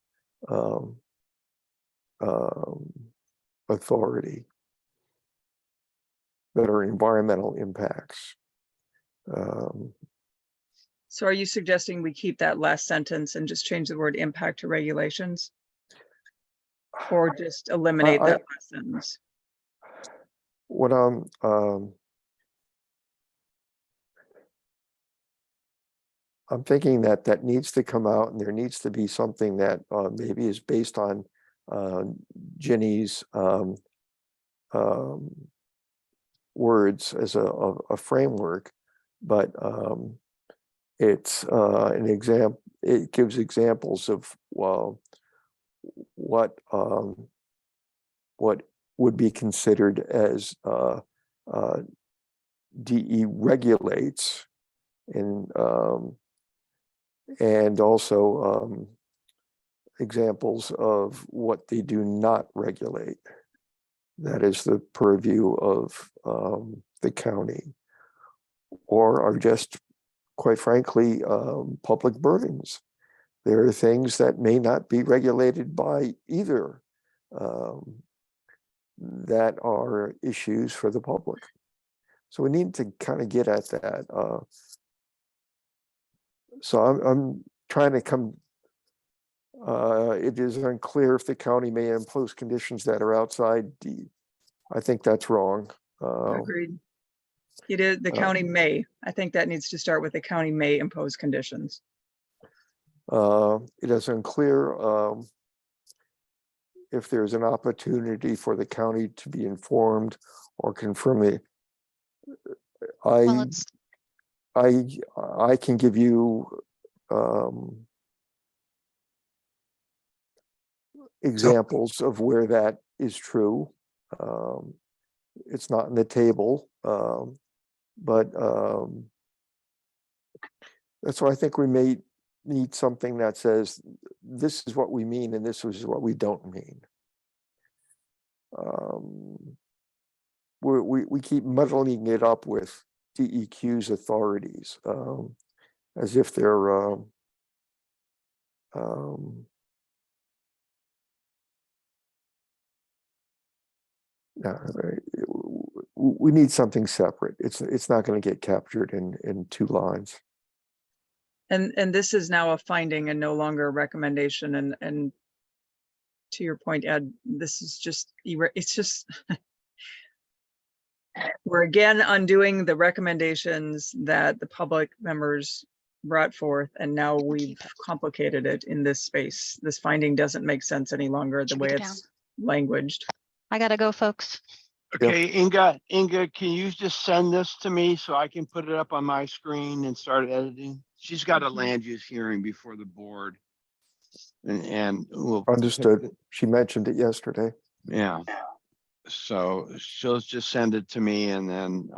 authority, that are environmental impacts. So are you suggesting we keep that last sentence and just change the word impact to regulations? Or just eliminate that last sentence? What I'm thinking that needs to come out, and there needs to be something that maybe is based on Ginny's words as a framework, but it's an example. It gives examples of what would be considered as DE regulates, and also examples of what they do not regulate. That is the purview of the county, or are just, quite frankly, public burdens. There are things that may not be regulated by either that are issues for the public. So we need to kind of get at that. So I'm trying to come, it is unclear if the county may impose conditions that are outside. I think that's wrong. Agreed. It is, the county may. I think that needs to start with the county may impose conditions. It is unclear if there's an opportunity for the county to be informed or confirm it. Well, I can give you examples of where that is true. It's not in the table, but that's why I think we may need something that says this is what we mean and this is what we don't mean. We keep muddling it up with DEQ's authorities, as if they're we need something separate. It's not going to get captured in two lines. And this is now a finding and no longer a recommendation. And to your point, Ed, this is just, it's just, we're again undoing the recommendations that the public members brought forth, and now we've complicated it in this space. This finding doesn't make sense any longer the way it's languaged. I gotta go, folks. Okay, Inga, can you just send this to me so I can put it up on my screen and start editing? She's got a land use hearing before the board. And we'll. Understood. She mentioned it yesterday. Yeah. So she'll just send it to me, and then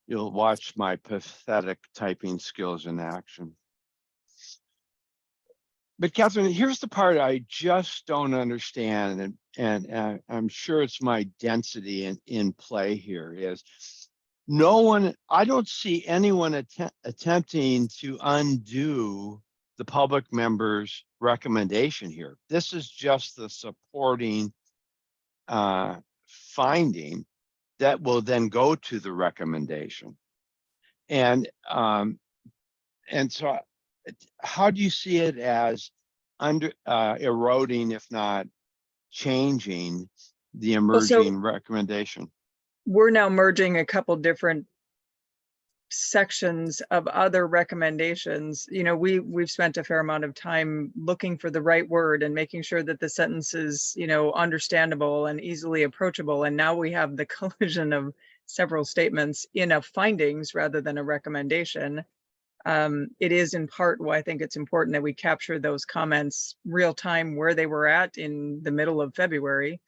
you'll watch my pathetic typing skills in action. But Catherine, here's the part I just don't understand, and I'm sure it's my density in play here is I don't see anyone attempting to undo the public member's recommendation here. This is just the supporting finding that will then go to the recommendation. And so how do you see it as eroding, if not changing, the emerging recommendation? We're now merging a couple different sections of other recommendations. You know, we've spent a fair amount of time looking for the right word and making sure that the sentence is, you know, understandable and easily approachable. And now we have the collision of several statements in a findings rather than a recommendation. It is in part why I think it's important that we capture those comments real time where they were at in the middle of February.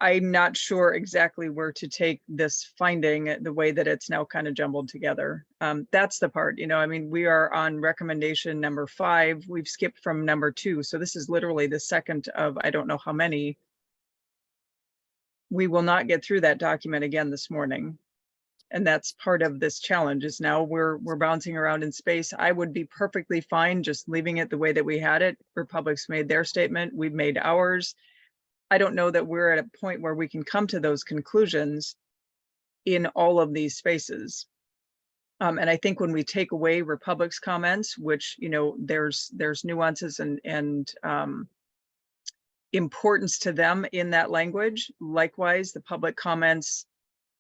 I'm not sure exactly where to take this finding, the way that it's now kind of jumbled together. That's the part, I mean, we are on recommendation number 5. We've skipped from number 2. So this is literally the second of, I don't know how many. We will not get through that document again this morning. And that's part of this challenge, is now we're bouncing around in space. I would be perfectly fine just leaving it the way that we had it. Republic's made their statement, we've made ours. I don't know that we're at a point where we can come to those conclusions in all of these spaces. And I think when we take away Republic's comments, which, there's nuances and importance to them in that language. Likewise, the public comments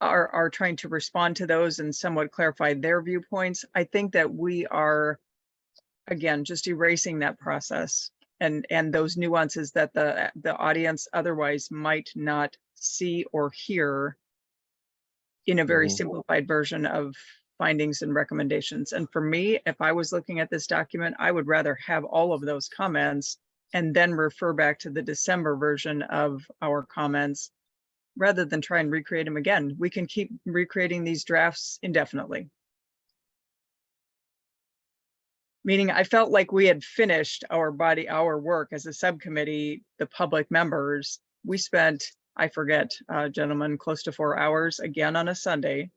are trying to respond to those and somewhat clarify their viewpoints. I think that we are, again, just erasing that process and those nuances that the audience otherwise might not see or hear in a very simplified version of findings and recommendations. And for me, if I was looking at this document, I would rather have all of those comments and then refer back to the December version of our comments rather than try and recreate them again. We can keep recreating these drafts indefinitely. Meaning I felt like we had finished our work as a subcommittee, the public members. We spent, I forget, gentlemen, close to 4 hours again on a Sunday.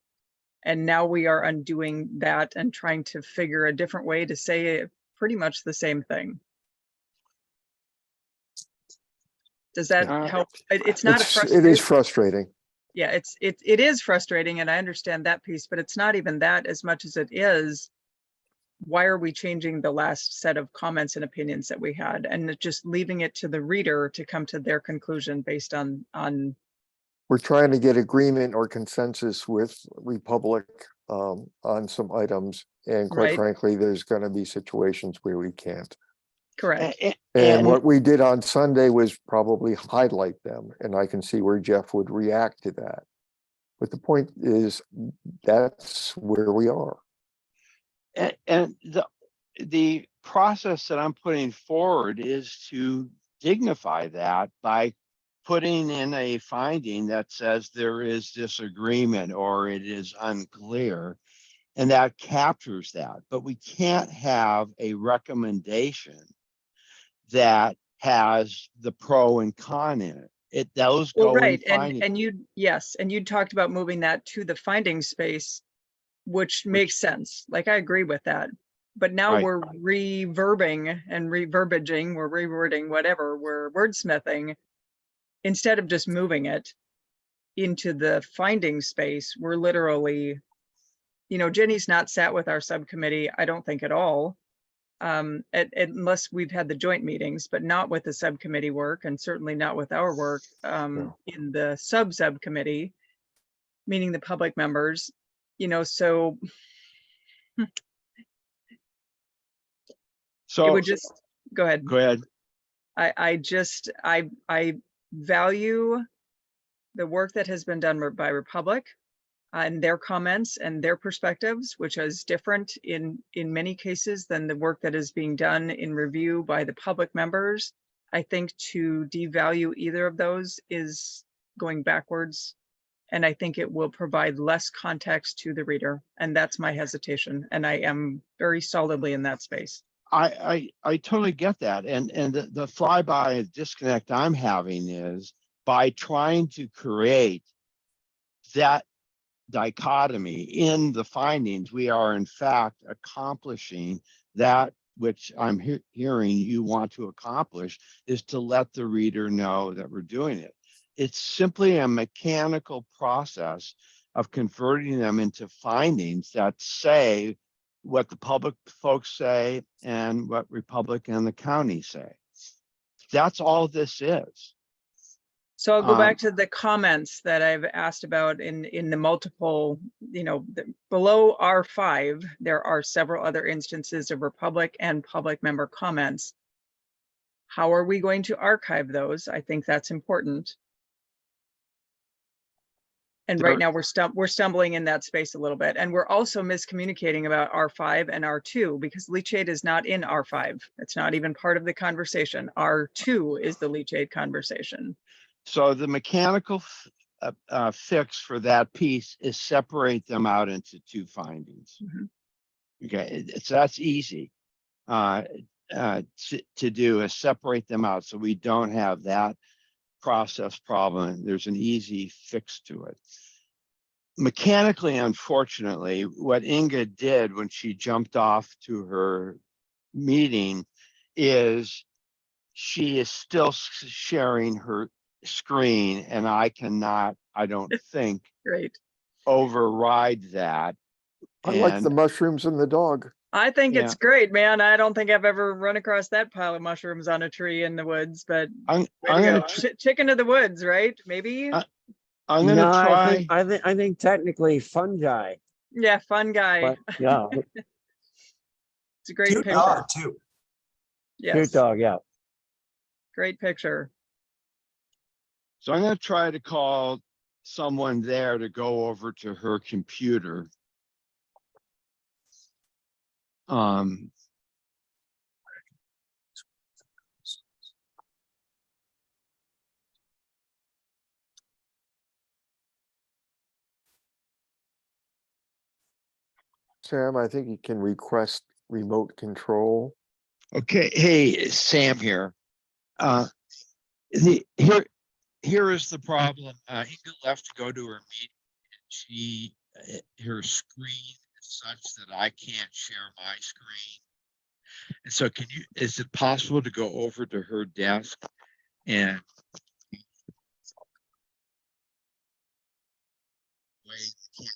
And now we are undoing that and trying to figure a different way to say pretty much the same thing. Does that help? It's not it is frustrating. Yeah, it is frustrating, and I understand that piece, but it's not even that as much as it is, why are we changing the last set of comments and opinions that we had, and just leaving it to the reader to come to their conclusion based on. We're trying to get agreement or consensus with Republic on some items, and quite Right. frankly, there's going to be situations where we can't. Correct. And what we did on Sunday was probably highlight them, and I can see where Jeff would react to that. But the point is, that's where we are. And the process that I'm putting forward is to dignify that by putting in a finding that says there is disagreement or it is unclear, and that captures that. But we can't have a recommendation that has the pro and con in it. Those Well, go right, in finding. and you talked about moving that to the finding space, which makes sense. Like, I agree with that. But now Right. we're reverbing and reverbaging, we're rewording, whatever, we're wordsmithing. Instead of just moving it into the finding space, we're literally, Jenny's not sat with our subcommittee, I don't think at all. Unless we've had the joint meetings, but not with the subcommittee work, and certainly not with our work in the subcommittee, meaning the public members, so it would just go ahead. Go ahead. I value the work that has been done by Republic and their comments and their perspectives, which is different in many cases than the work that is being done in review by the public members. I think to devalue either of those is going backwards, and I think it will provide less context to the reader, and that's my hesitation, and I am very solidly in that space. I totally get that, and the flyby disconnect I'm having is by trying to create that dichotomy in the findings, we are in fact accomplishing that which I'm hearing you want to accomplish, is to let the reader know that we're doing it. It's simply a mechanical process of converting them into findings that say what the public folks say and what Republic and the county say. That's all this is. So I'll go back to the comments that I've asked about in the multiple, below R5, there are several other instances of Republic and public member comments. How are we going to archive those? I think that's important. And right now we're stumbling in that space a little bit. And we're also miscommunicating about R5 and R2 because leachate is not in R5. It's not even part of the conversation. R2 is the leachate conversation. So the mechanical fix for that piece is separate them out into two findings. Mhm. Okay, that's easy to do, is separate them out so we don't have that process problem. There's an easy fix to it. Mechanically, unfortunately, what Inga did when she jumped off to her meeting is she is still sharing her screen, and I cannot, I don't think, Great. override that. I like the And mushrooms and the dog. I think Yeah. it's great, man. I don't think I've ever run across that pile of mushrooms on a tree in the woods, but I'm way to gonna go. Chicken of the woods, right? Maybe? I'm No, gonna try. I think technically fungi, Yeah, fun guy. but yeah, It's a great Cute picture. dog too. cute Yes, dog, yeah. great picture. So I'm gonna try to call someone there to go over to her computer. Um, Sam, I think you can request remote control. okay, hey, Sam here. Here is the problem. Inga left to go to her meeting. She, her screen is such that I can't share my screen. And so is it possible to go over to her desk and wait?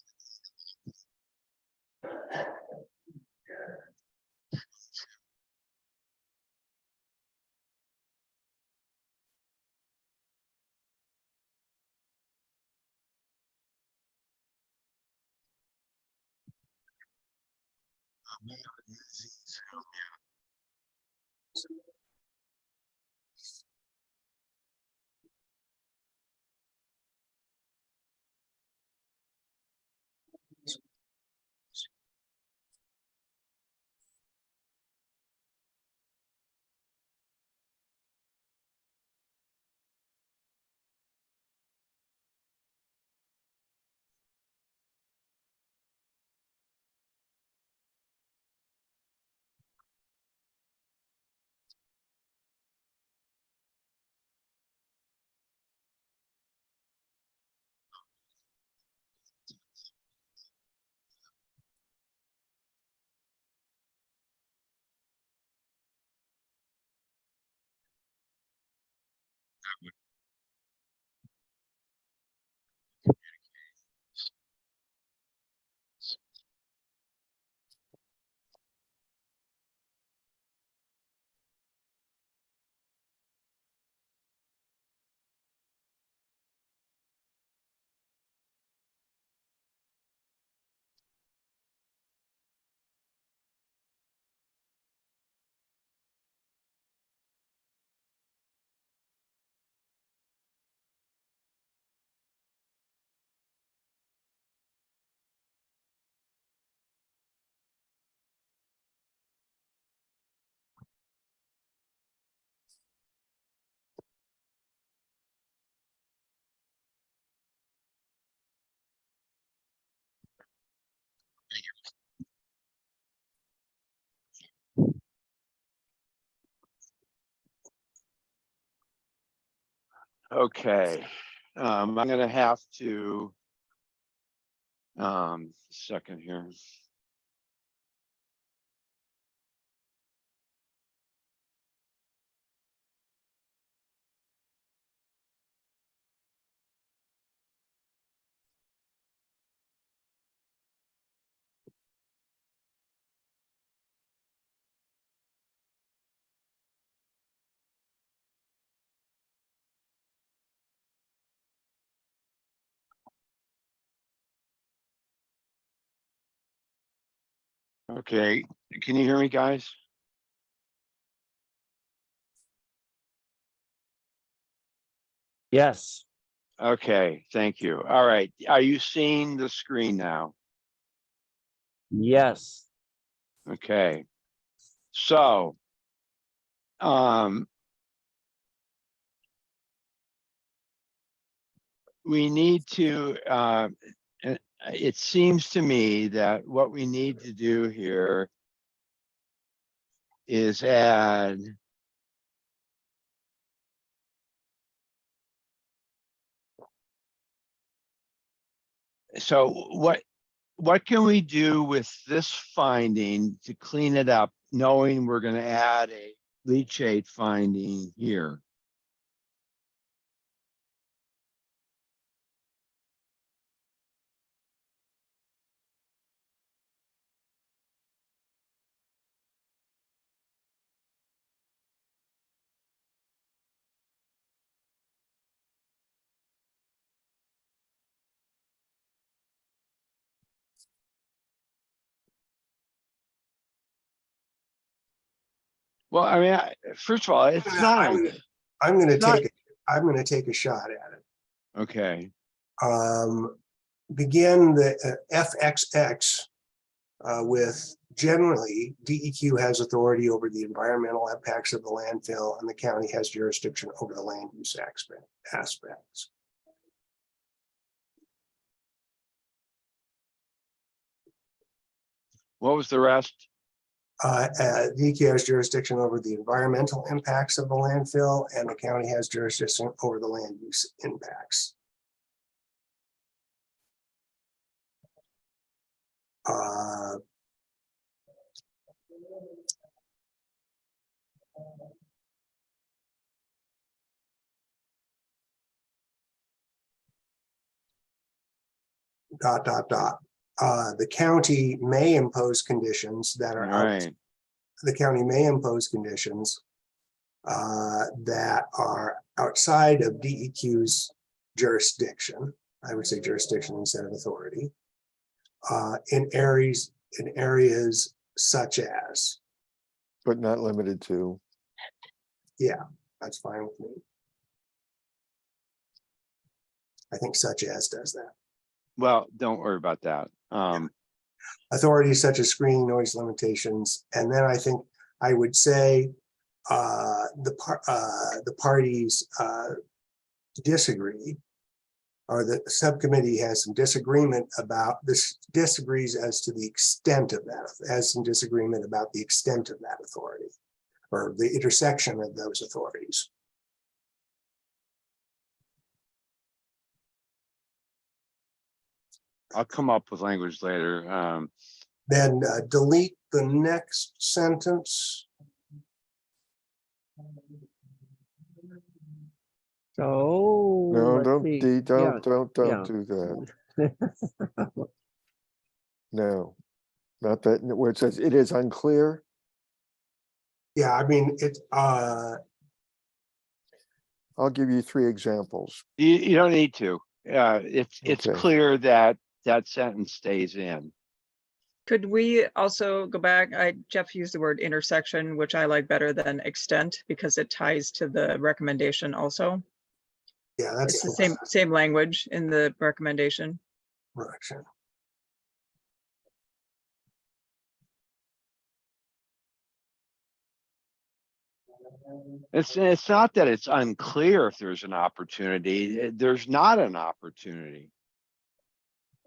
Okay, I'm gonna have to, second here. Okay, can you hear me, guys? Yes, Okay, thank you. All right, are you seeing the screen now? yes. Okay, so, um, we need to, it seems to me that what we need to do here is add so what can we do with this finding to clean it up, knowing we're going to add a leachate finding here? Well, I mean, first of all, it's not, I'm gonna it's not- take a shot at it. okay. Begin the FXX with generally DEQ has authority over the environmental impacts of the landfill and the county has jurisdiction over the land use aspects. What was the rest? DEQ has jurisdiction over the environmental impacts of the landfill and the county has jurisdiction over the land use impacts. The county may impose conditions that All are out. right. The county may impose conditions that are outside of DEQ's jurisdiction. I would say jurisdiction instead of authority. In areas such as. But not limited to. Yeah, that's fine with me. I think such as does that. Well, don't worry about that. Authorities such as screening, noise limitations, and then I think I would say the parties disagree, or the subcommittee has some disagreement about this, disagrees as to the extent of that, has some disagreement about the extent of that authority, or the intersection of those authorities. I'll come up with language later. Then delete the next sentence. So. No, let's don't, see. D, don't yeah. do that. No, not that, where it says it is unclear. Yeah, I mean, I'll give you 3 examples. You don't need to. It's Okay. clear that that sentence stays in. Could we also go back? Jeff used the word intersection, which I like better than extent because it ties to the recommendation also. yeah, that's It's the same language in the recommendation. correction. It's not that it's unclear if there's an opportunity. There's not an opportunity.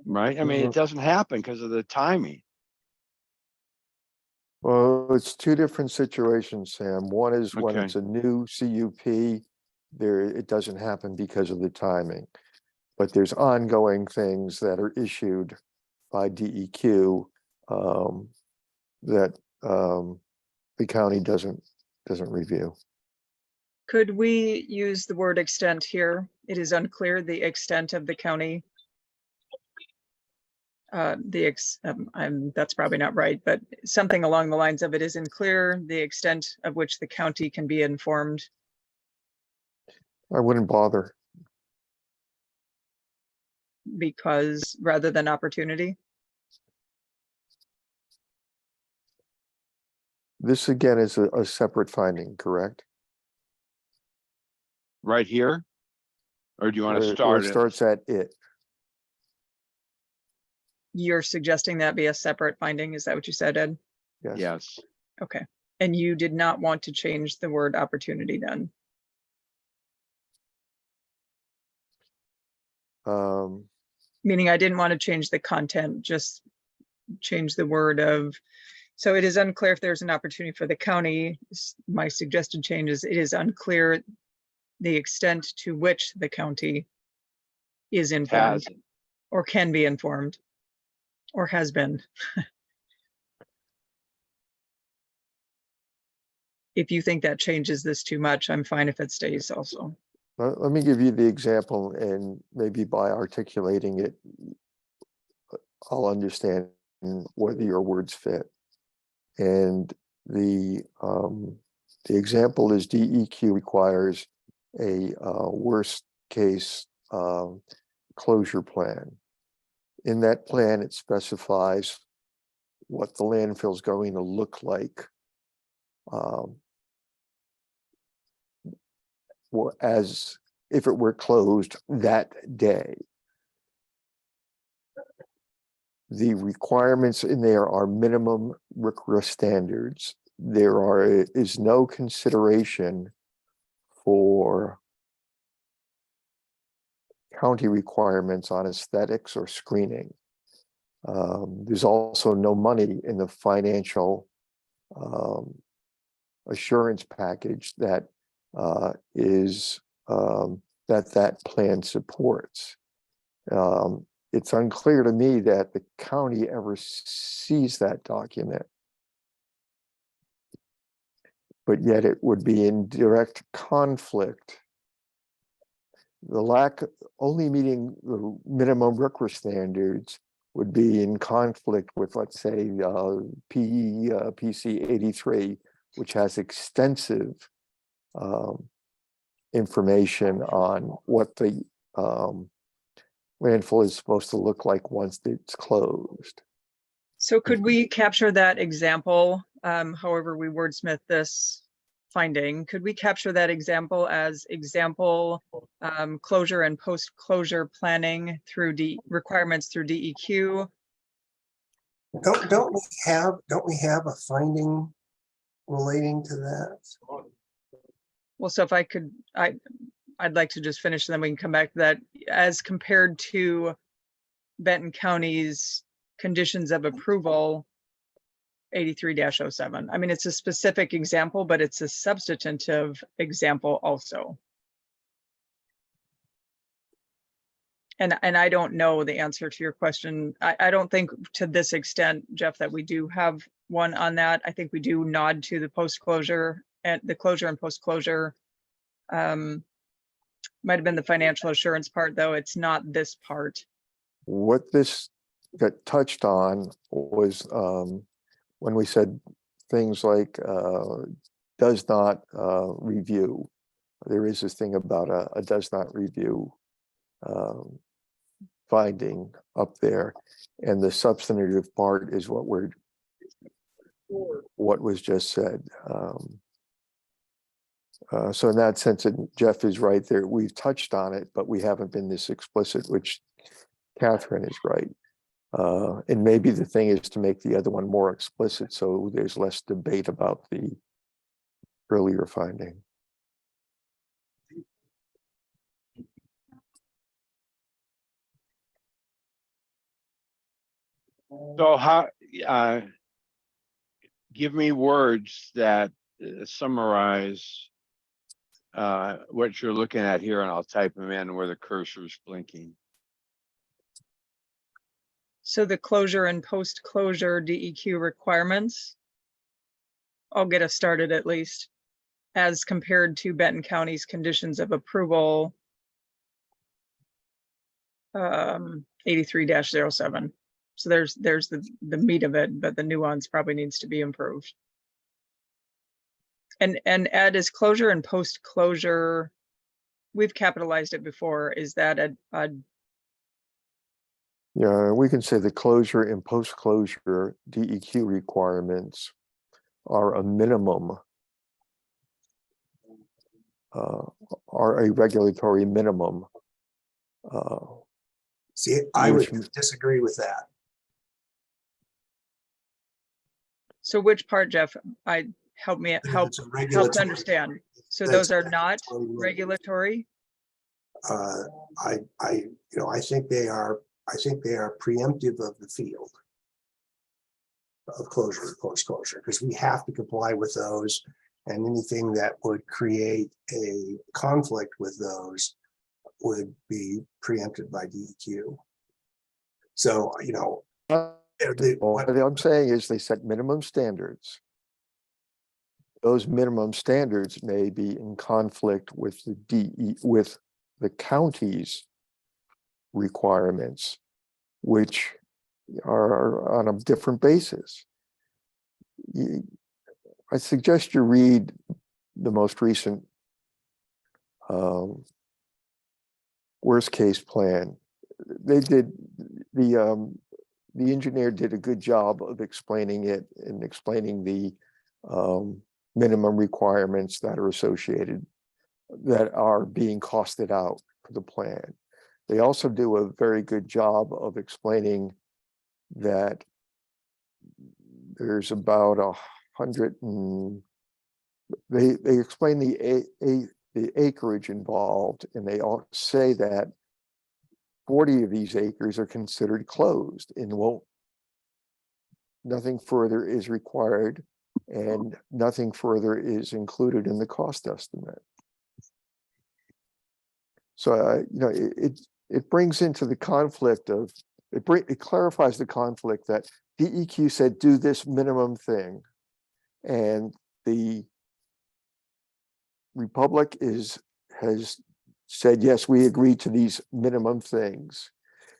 Right? I mean, it doesn't happen because of the timing. Well, it's 2 different situations, Sam. One is when Okay. it's a new CUP, it doesn't happen because of the timing. But there's ongoing things that are issued by DEQ that the county doesn't review. Could we use the word extent here? It is unclear the extent of the county. That's probably not right, but something along the lines of it is unclear the extent of which the county can be informed. I wouldn't bother. Because rather than opportunity. This again is a separate finding, correct? Right here? Or do you want to Where start it it? starts at it. You're suggesting that be a separate finding? Is that what you said, Ed? Yes. Yes. Okay. And you did not want to change the word opportunity then? Meaning I didn't want to change the content, just change the word of, so it is unclear if there's an opportunity for the county. My suggested change is it is unclear the extent to which the county is informed Has, or can be informed or has been. If you think that changes this too much, I'm fine if it stays also. Let me give you the example, and maybe by articulating it, I'll understand whether your words fit. And the example is DEQ requires a worst case closure plan. In that plan, it specifies what the landfill is going to look like as if it were closed that day. The requirements in there are minimum RCRA standards. There is no consideration for county requirements on aesthetics or screening. There's also no money in the financial assurance package that that plan supports. It's unclear to me that the county ever sees that document, but yet it would be in direct conflict. Only meeting the minimum RCRA standards would be in conflict with, let's say, PC 83, which has extensive information on what the landfill is supposed to look like once it's closed. So could we capture that example, however we wordsmith this finding, could we capture that example as example closure and post-closure planning through requirements through DEQ? Don't we have a finding relating to that? Well, so if I could, I'd like to just finish, and then we can come back to that. As compared to Benton County's conditions of approval 83-07. I mean, it's a specific example, but it's a substantive example also. And I don't know the answer to your question. I don't think to this extent, Jeff, that we do have one on that. I think we do nod to the post-closure and the closure and post-closure. Might have been the financial assurance part, though. It's not this part. What this got touched on was when we said things like does not review. There is this thing about a does not review finding up there, and the substantive part is what was just said. So in that sense, Jeff is right there. We've touched on it, but we haven't been this explicit, which Catherine is right. And maybe the thing is to make the other one more explicit, so there's less debate about the earlier finding. so how, give me words that summarize what you're looking at here, and I'll type them in where the cursor's blinking. So the closure and post-closure DEQ requirements, I'll get us started at least, as compared to Benton County's conditions of approval 83-07. So there's the meat of it, but the nuance probably needs to be improved. And Ed, is closure and post-closure, we've capitalized it before, is that a Yeah, we can say the closure and post-closure DEQ requirements are a minimum, are a regulatory minimum. See, I would disagree with that. So which part, Jeff? Help It's a to understand. So those are not regulatory? I think they are preemptive of the field of closure or post-closure, because we have to comply with those, and anything that would create a conflict with those would be preempted by DEQ. So, What I'm saying is they set minimum standards. Those minimum standards may be in conflict with with the county's requirements, which are on a different basis. I suggest you read the most recent worst case plan. They did the engineer did a good job of explaining it and explaining the minimum requirements that are associated, that are being costed out for the plan. They also do a very good job of explaining that there's about 100 and they explain the acreage involved, and they all say that 40 of these acres are considered closed and nothing further is required, and nothing further is included in the cost estimate. So it brings into the conflict of it clarifies the conflict that DEQ said do this minimum thing, and the Republic has said yes, we agree to these minimum things.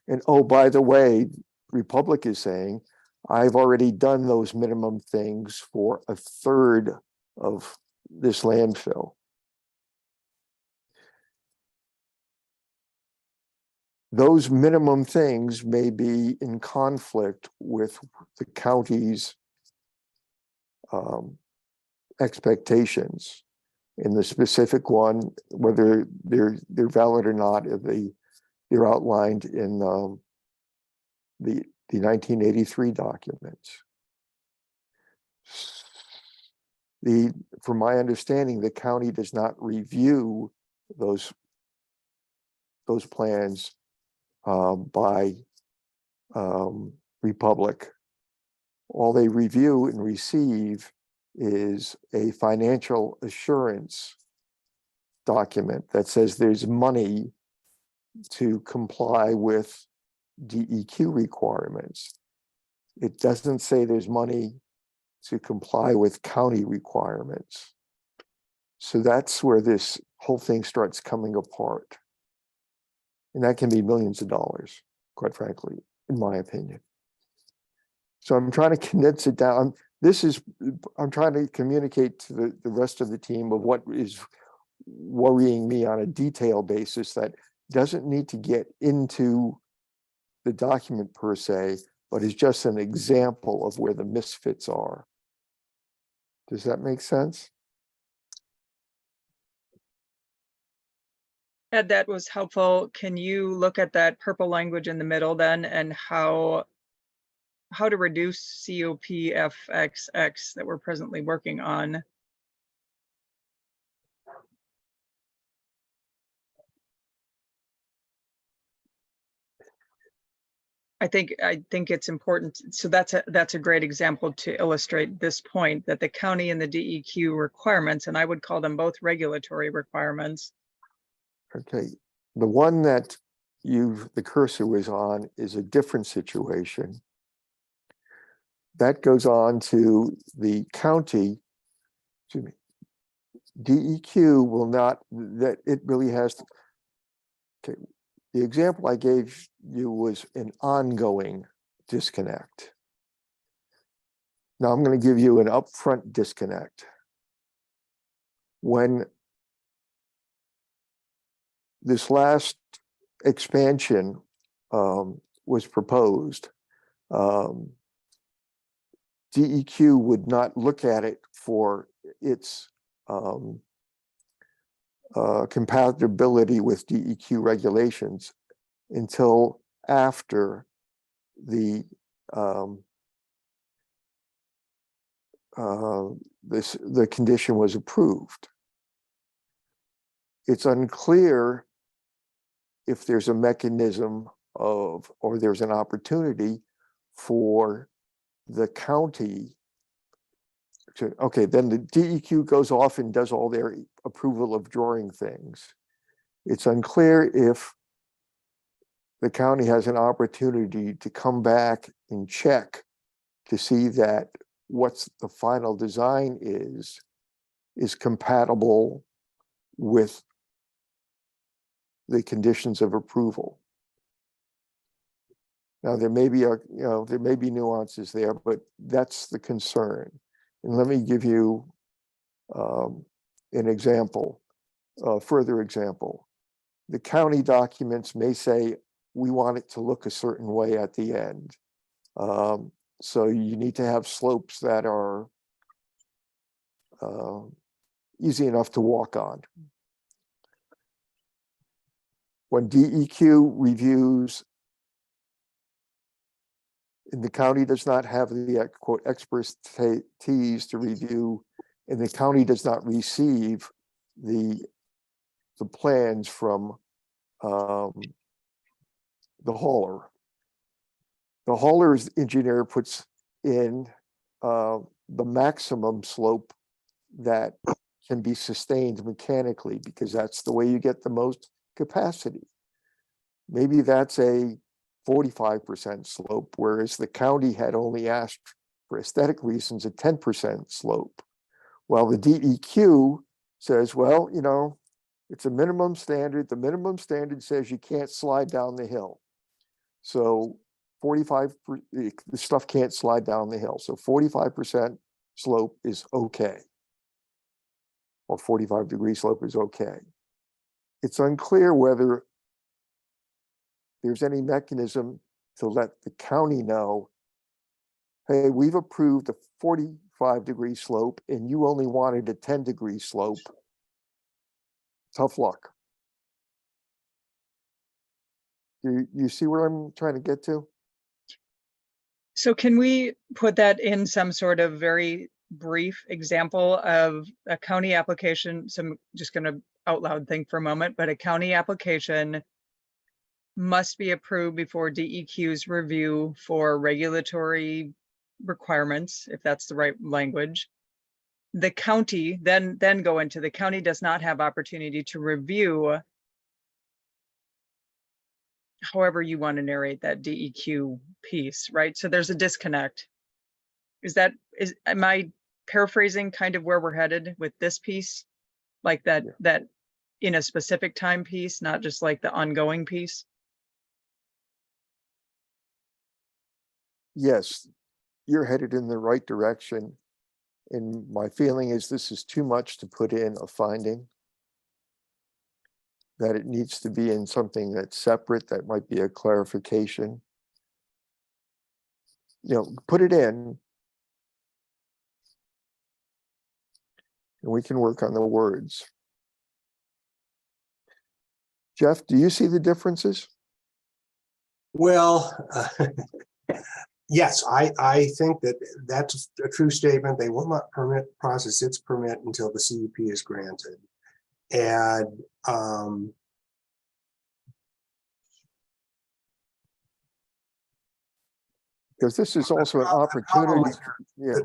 And oh, by the way, Republic is saying I've already done those minimum things for a third of this landfill. Those minimum things may be in conflict with the county's expectations. In the specific one, whether they're valid or not, they're outlined in the 1983 documents. From my understanding, the county does not review those plans by Republic. All they review and receive is a financial assurance document that says there's money to comply with DEQ requirements. It doesn't say there's money to comply with county requirements. So that's where this whole thing starts coming apart. And that can be millions of dollars, quite frankly, in my opinion. So I'm trying to condense it down. I'm trying to communicate to the rest of the team of what is worrying me on a detail basis that doesn't need to get into the document per se, but is just an example of where the misfits are. Does that make sense? Ed, that was helpful. Can you look at that purple language in the middle then, and how to reduce COPFXX that we're presently working on? I think it's important. So that's a great example to illustrate this point, that the county and the DEQ requirements, and I would call them both regulatory requirements. Okay, the one that the cursor was on is a different situation. That goes on to the county, excuse me, DEQ will not, that it really has to, okay, the example I gave you was an ongoing disconnect. Now I'm going to give you an upfront disconnect. When this last expansion was proposed, DEQ would not look at it for its compatibility with DEQ regulations until after the condition was approved. It's unclear if there's a mechanism of, or there's an opportunity for the county to, okay, then the DEQ goes off and does all their approval of drawing things. It's unclear if the county has an opportunity to come back and check to see that what's the final design is compatible with the conditions of approval. Now, there may be there may be nuances there, but that's the concern. And let me give you an example, a further example. The county documents may say, we want it to look a certain way at the end. So you need to have slopes that are easy enough to walk on. When DEQ reviews, and the county does not have the quote expertise to review, and the county does not receive the plans from the hauler. The hauler's engineer puts in the maximum slope that can be sustained mechanically, because that's the way you get the most capacity. Maybe that's a 45% slope, whereas the county had only asked for aesthetic reasons a 10% slope. While the DEQ says, well, you know, it's a minimum standard. The minimum standard says you can't slide down the hill. So 45, the stuff can't slide down the hill. So 45% slope is okay. Or 45-degree slope is okay. It's unclear whether there's any mechanism to let the county know, hey, we've approved a 45-degree slope and you only wanted a 10-degree slope. Tough luck. You see where I'm trying to get to? So can we put that in some sort of very brief example of a county application? So I'm just going to out loud think for a moment, but a county application must be approved before DEQ's review for regulatory requirements, if that's the right language. The county then go into the county does not have opportunity to review, however you want to narrate that DEQ piece, right? So there's a disconnect. Am I paraphrasing kind of where we're headed with this piece? Like that, Yeah. that in a specific time piece, not just like the ongoing piece? Yes, you're headed in the right direction. And my feeling is this is too much to put in a finding, that it needs to be in something that's separate, that might be a clarification. You know, put it in, and we can work on the words. Jeff, do you see the differences? Well, yes, I think that that's a true statement. They will not process its permit until the CUP is granted. And Because this is also an opportunity. Yeah.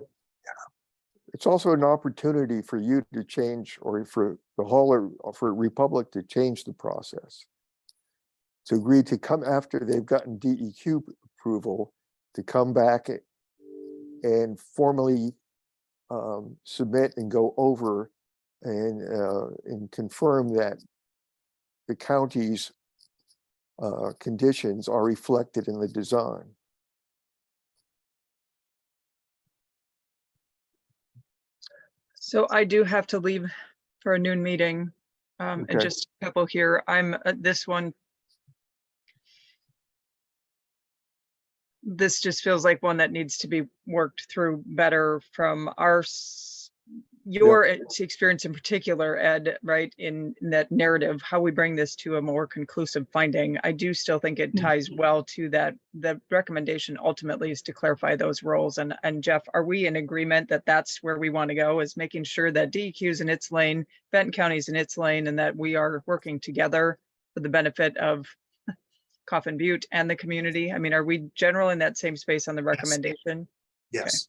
It's also an opportunity for you to change, or for the hauler, or for Republic to change the process. To agree to come after they've gotten DEQ approval, to come back and formally submit and go over and confirm that the county's conditions are reflected in the design. So I do have to leave for a noon meeting. And Okay. just a couple here. This just feels like one that needs to be worked through better from your experience in particular, Ed, right, in that narrative, how we bring this to a more conclusive finding. I do still think it ties well to that. The recommendation ultimately is to clarify those roles. And Jeff, are we in agreement that that's where we want to go, is making sure that DEQ is in its lane, Benton County is in its lane, and that we are working together for the benefit of Coffin Butte and the community? I mean, are we generally in that same space on the recommendation? Yes.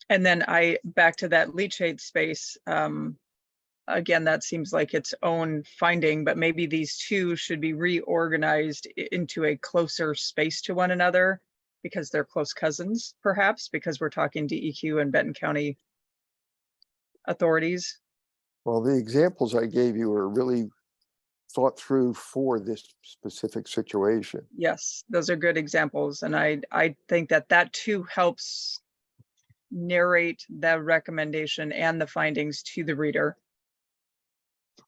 And then back to that leachate space, again, that seems like its own finding, but maybe these two should be reorganized into a closer space to one another because they're close cousins, perhaps, because we're talking DEQ and Benton County authorities. Well, the examples I gave you are really thought through for this specific situation. Yes, those are good examples. And I think that too helps narrate the recommendation and the findings to the reader.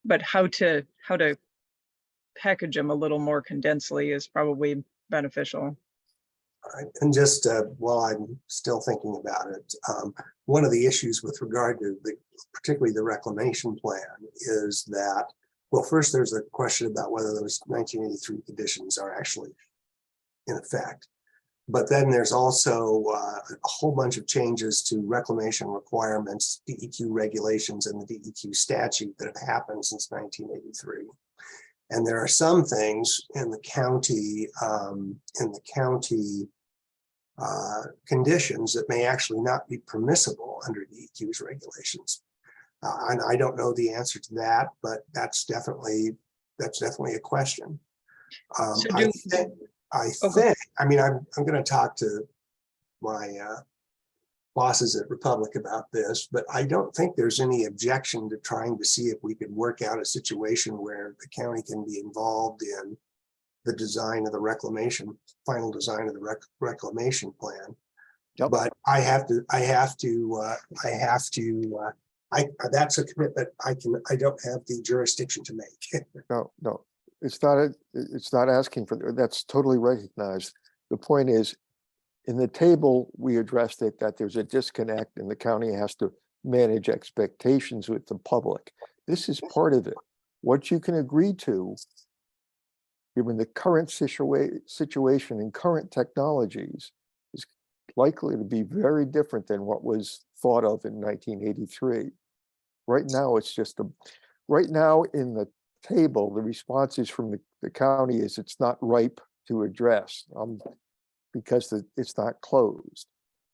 But how to package them a little more condensedly is probably beneficial. And just while I'm still thinking about it, one of the issues with regard to particularly the reclamation plan is that, well, first there's a question about whether those 1983 conditions are actually in effect. But then there's also a whole bunch of changes to reclamation requirements, DEQ regulations, and the DEQ statute that have happened since 1983. And there are some things in the county conditions that may actually not be permissible under DEQ's regulations. And I don't know the answer to that, but that's definitely a question. I mean, I'm going to talk to my bosses at Republic about this, but I don't think there's any objection to trying to see if we could work out a situation where the county can be involved in the design of the final design of the reclamation plan. Yep. But that's a commitment I don't have the jurisdiction to make. No, it's not asking for, that's totally recognized. The point is, in the table, we addressed it that there's a disconnect and the county has to manage expectations with the public. This is part of it. What you can agree to, given the current situation and current technologies, is likely to be very different than what was thought of in 1983. Right now, right now in the table, the responses from the county is it's not ripe to address because it's not closed.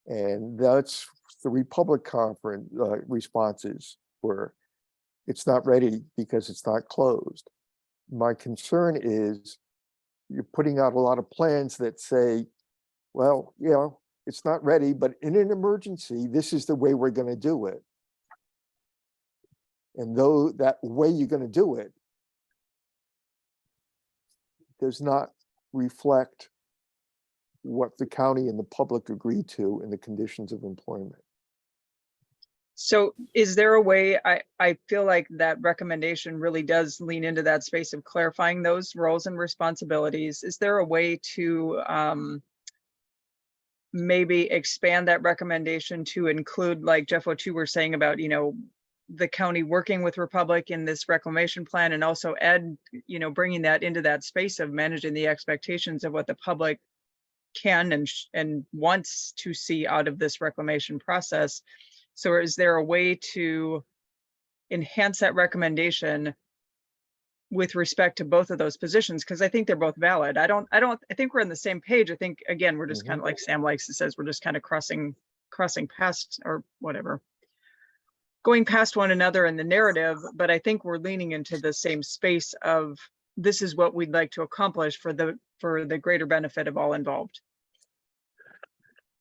And that's the Republic Conference responses were, it's not ready because it's not closed. My concern is you're putting out a lot of plans that say, well, you know, it's not ready, but in an emergency, this is the way we're going to do it. And though that way you're going to do it does not reflect what the county and the public agreed to in the conditions of employment. So is there a way, I feel like that recommendation really does lean into that space of clarifying those roles and responsibilities. Is there a way to maybe expand that recommendation to include, like Jeff, what you were saying about, you know, the county working with Republic in this reclamation plan, and also add, you know, bringing that into that space of managing the expectations of what the public can and wants to see out of this reclamation process. So is there a way to enhance that recommendation with respect to both of those positions? Because I think they're both valid. I think we're on the same page. I think, again, we're just kind of like Sam likes to says, we're just kind of crossing past or whatever, going past one another in the narrative. But I think we're leaning into the same space of this is what we'd like to accomplish for the greater benefit of all involved.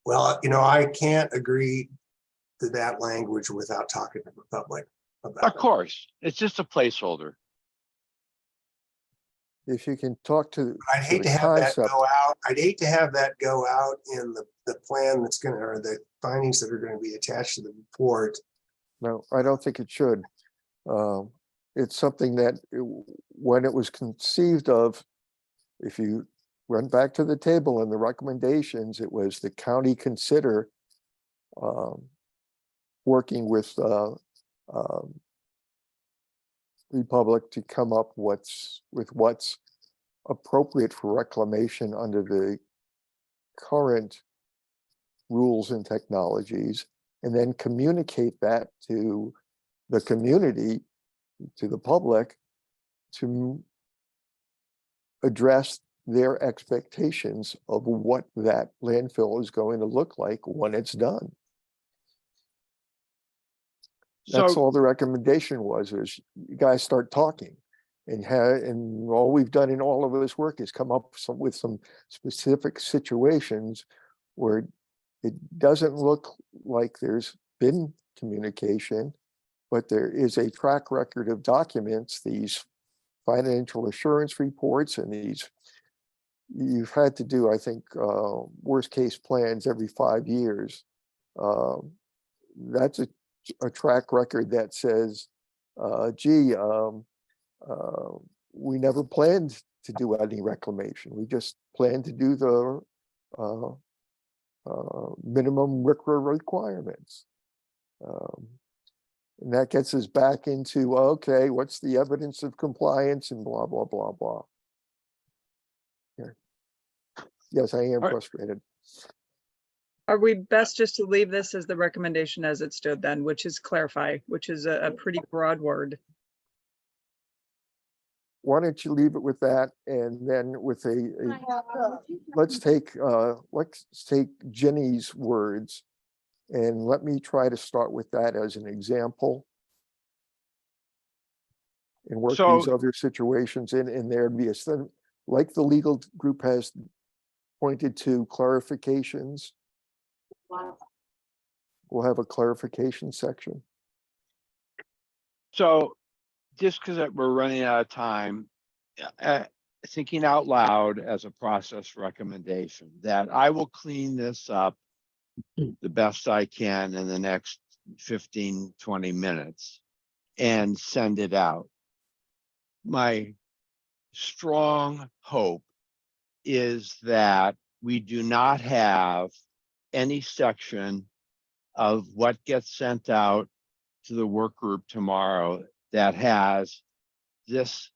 Well, you know, I can't agree to that language without talking to the public about Of course, it's just a placeholder. If you can talk to, I'd hate to have that go out. I'd hate to have that go out in the plan that's going to, or the findings that are going to be attached to the report. No, I don't think it should. It's something that when it was conceived of, if you went back to the table and the recommendations, it was the county consider working with Republic to come up with what's appropriate for reclamation under the current rules and technologies, and then communicate that to the community, to the public, to address their expectations of what that landfill is going to look like when it's done. That's So, all the recommendation was, is you guys start talking. And all we've done in all of this work is come up with some specific situations where it doesn't look like there's been communication, but there is a track record of documents, these financial assurance reports, and these, you've had to do, I think, worst case plans every 5 years. That's a track record that says, gee, we never planned to do any reclamation. We just planned to do the minimum RCRA requirements. And that gets us back into, okay, what's the evidence of compliance and blah, blah, blah, blah. Yeah. Yes, I am right. frustrated. Are we best just to leave this as the recommendation as it stood then, which is clarify, which is a pretty broad word? Why don't you leave it with that, and then with let's take Jenny's words, and let me try to start with that as an example and work these So- other situations in, and there'd be like the legal group has pointed to clarifications. We'll have a clarification section. So just because we're running out of time, thinking out loud as a process recommendation that I will clean this up the best I can in the next 15, 20 minutes and send it out. My strong hope is that we do not have any section of what gets sent out to the work group tomorrow that has this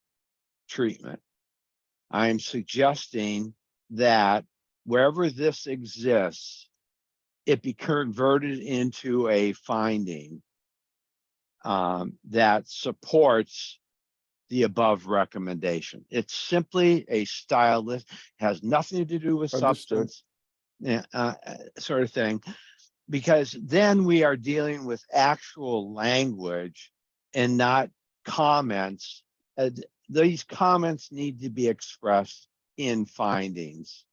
treatment. I'm suggesting that wherever this exists, it be converted into a finding that supports the above recommendation. It's simply a style list, has nothing to do with Understood. substance, sort of thing, because then we are dealing with actual language and not comments. These comments need to be expressed in findings,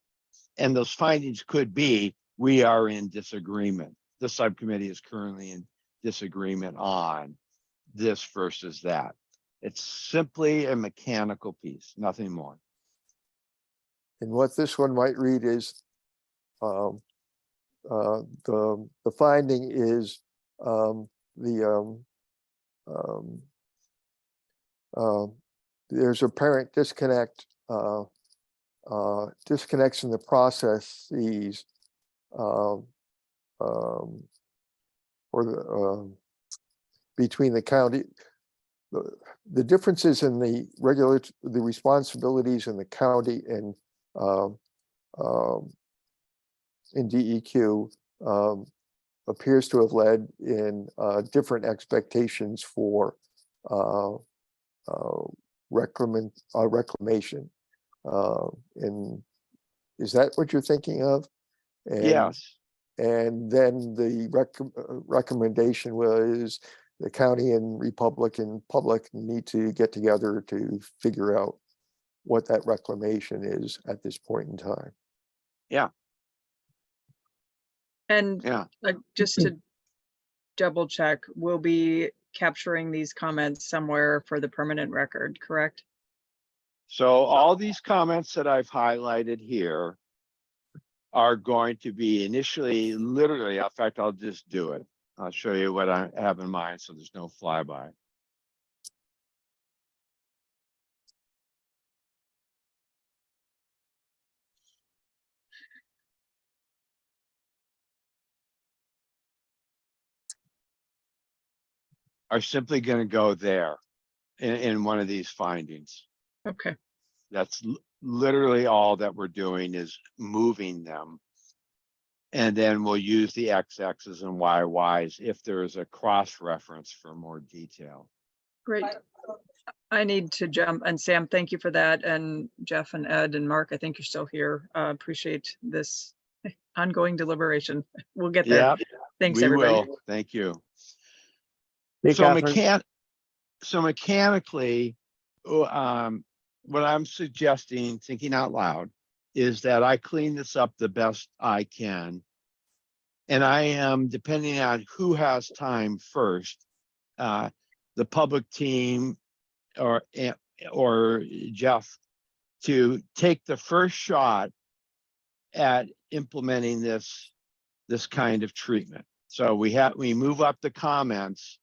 and those findings could be, we are in disagreement. The subcommittee is currently in disagreement on this versus that. It's simply a mechanical piece, nothing more. And what this one might read is, the finding is there's apparent disconnect, disconnects in the processes between the county, the differences in the the responsibilities in the county and in DEQ appears to have led in different expectations for reclamation. And is that what you're thinking of? And, Yes. And then the recommendation was the county and Republican public need to get together to figure out what that reclamation is at this point in time. Yeah. And Yeah. just to double check, we'll be capturing these comments somewhere for the permanent record, correct? So all these comments that I've highlighted here are going to be initially, literally, in fact, I'll just do it. I'll show you what I have in mind, so there's no flyby. Are simply going to go there in one of these findings. Okay. That's literally all that we're doing, is moving them. And then we'll use the XXs and YYs if there is a cross reference for more detail. Great. I need to jump, and Sam, thank you for that. And Jeff and Ed and Mark, I think you're still here. Appreciate this ongoing deliberation. We'll get there. Yeah, Thanks, we everybody. will. Thank you. Hey, So Catherine. mechanically, what I'm suggesting, thinking out loud, is that I clean this up the best I can. And I am, depending on who has time first, the public team or Jeff, to take the first shot at implementing this kind of treatment. So we move up the comments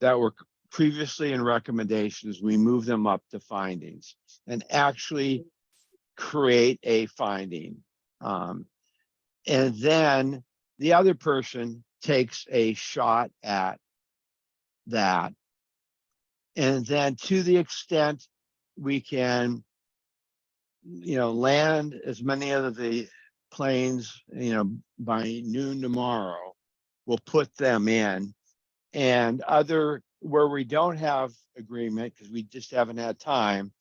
that were previously in recommendations, we move them up to findings and actually create a finding. And then the other person takes a shot at that. And then to the extent we can, land as many of the planes, by noon tomorrow, we'll put them in. And where we don't have agreement, because we just haven't had time,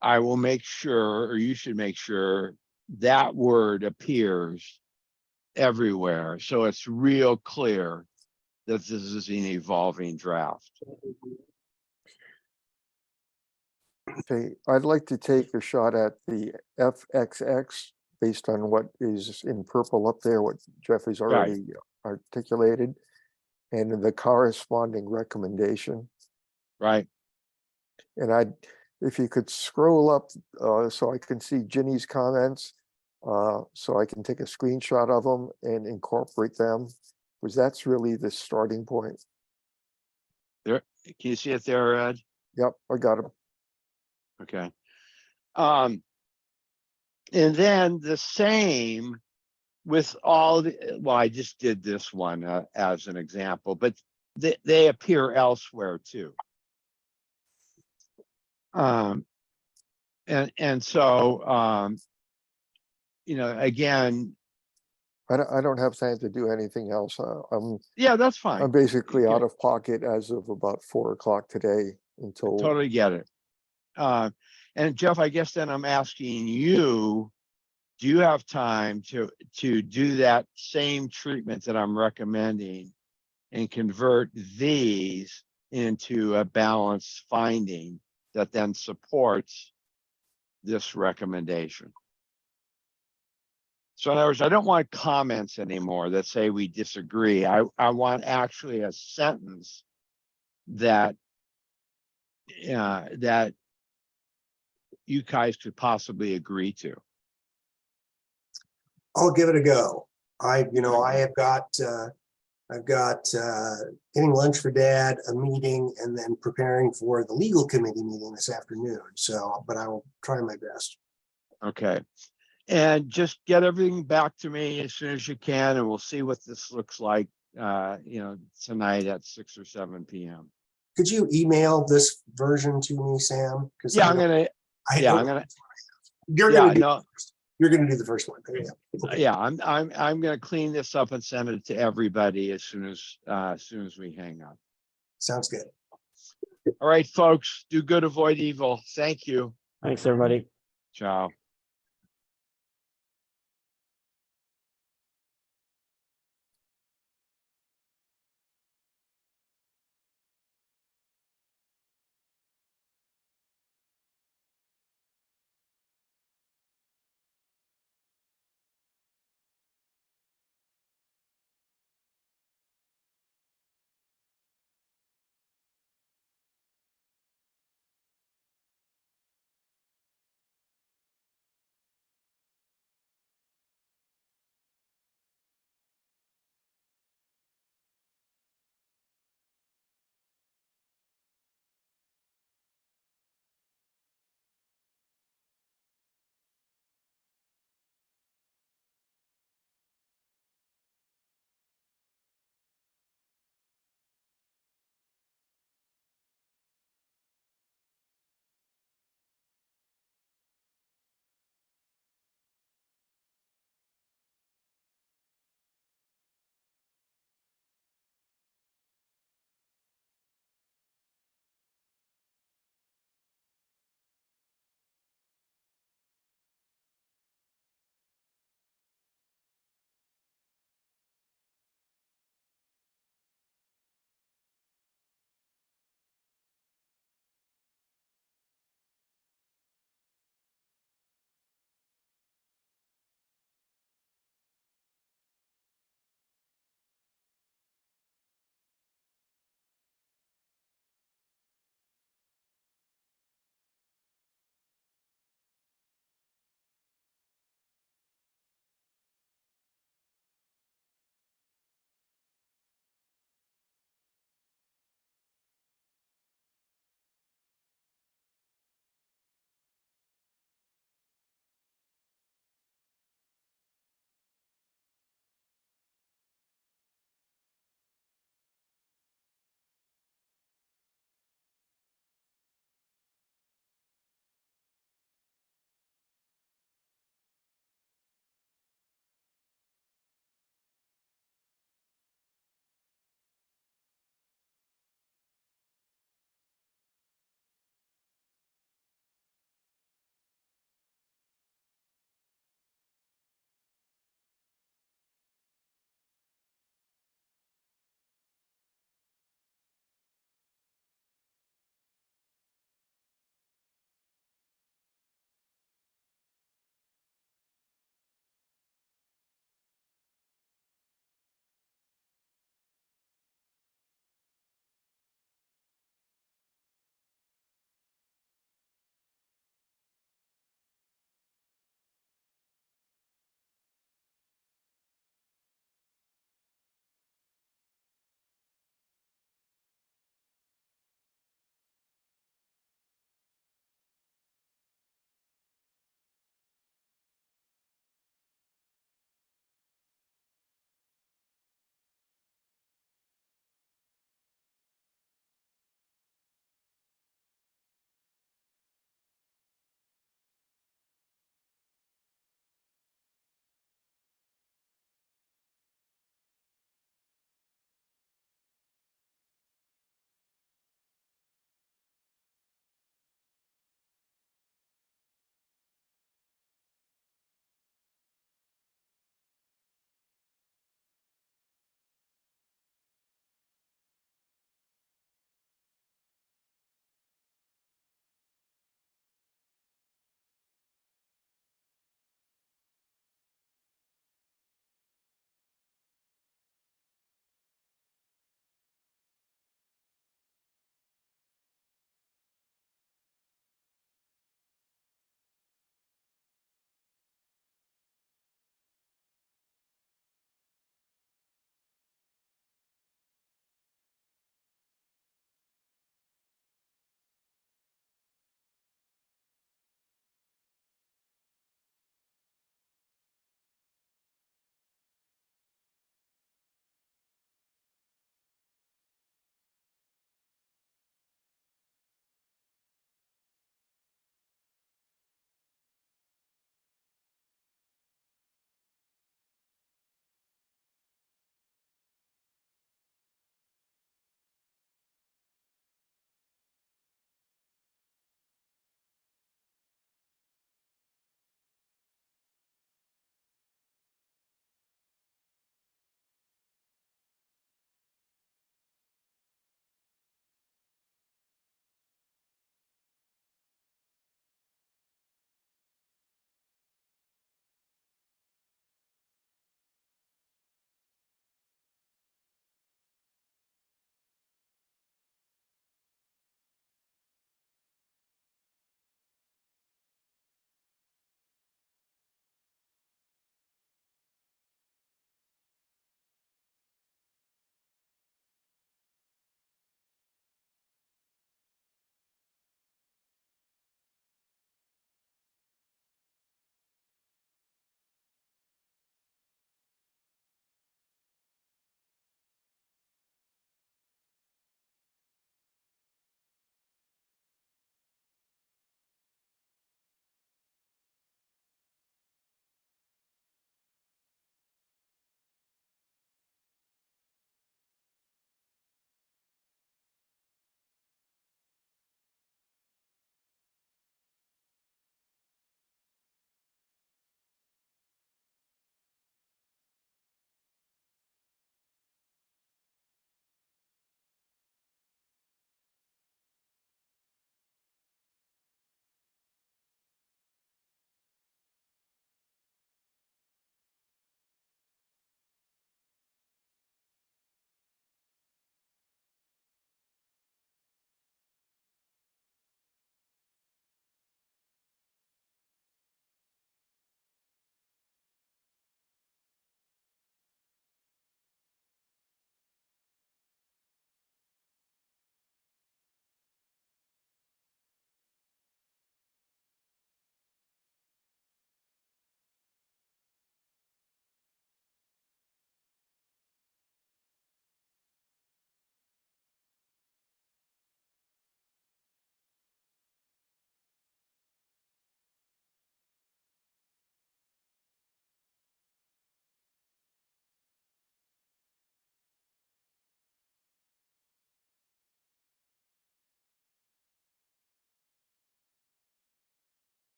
I will make sure, or you should make sure, that word appears everywhere. So it's real clear that this is an evolving draft. Okay, I'd like to take a shot at the FXX based on what is in purple up there, what Jeff has already articulated, and the corresponding recommendation. Right. And if you could scroll up so I can see Ginny's comments, so I can take a screenshot of them and incorporate them, because that's really the starting point. There, can you see it there, Ed? Yep, I got them. Okay. And then the same with all I just did this one as an example, but they appear elsewhere too. And so, again, I don't have time to do anything else. yeah, that's fine. I'm basically Okay. out of pocket as of about 4 o'clock today until. Totally get it. And Jeff, I guess then I'm asking you, do you have time to do that same treatment that I'm recommending and convert these into a balanced finding that then supports this recommendation? So in other words, I don't want comments anymore that say we disagree. I want actually a sentence that that you guys could possibly agree to. I'll give it a go. I've got getting lunch for Dad, a meeting, and then preparing for the legal committee meeting this afternoon. So, but I will try my best. Okay. And just get everything back to me as soon as you can, and we'll see what this looks like, tonight at 6 or 7 p.m. Could you email this version to me, Sam? Yeah, I'm gonna. You're gonna do the first one. Yeah, I'm gonna clean this up and send it to everybody as soon as we hang up. Sounds good. All right, folks, do good, avoid evil. Thank you. Thanks, everybody. Ciao.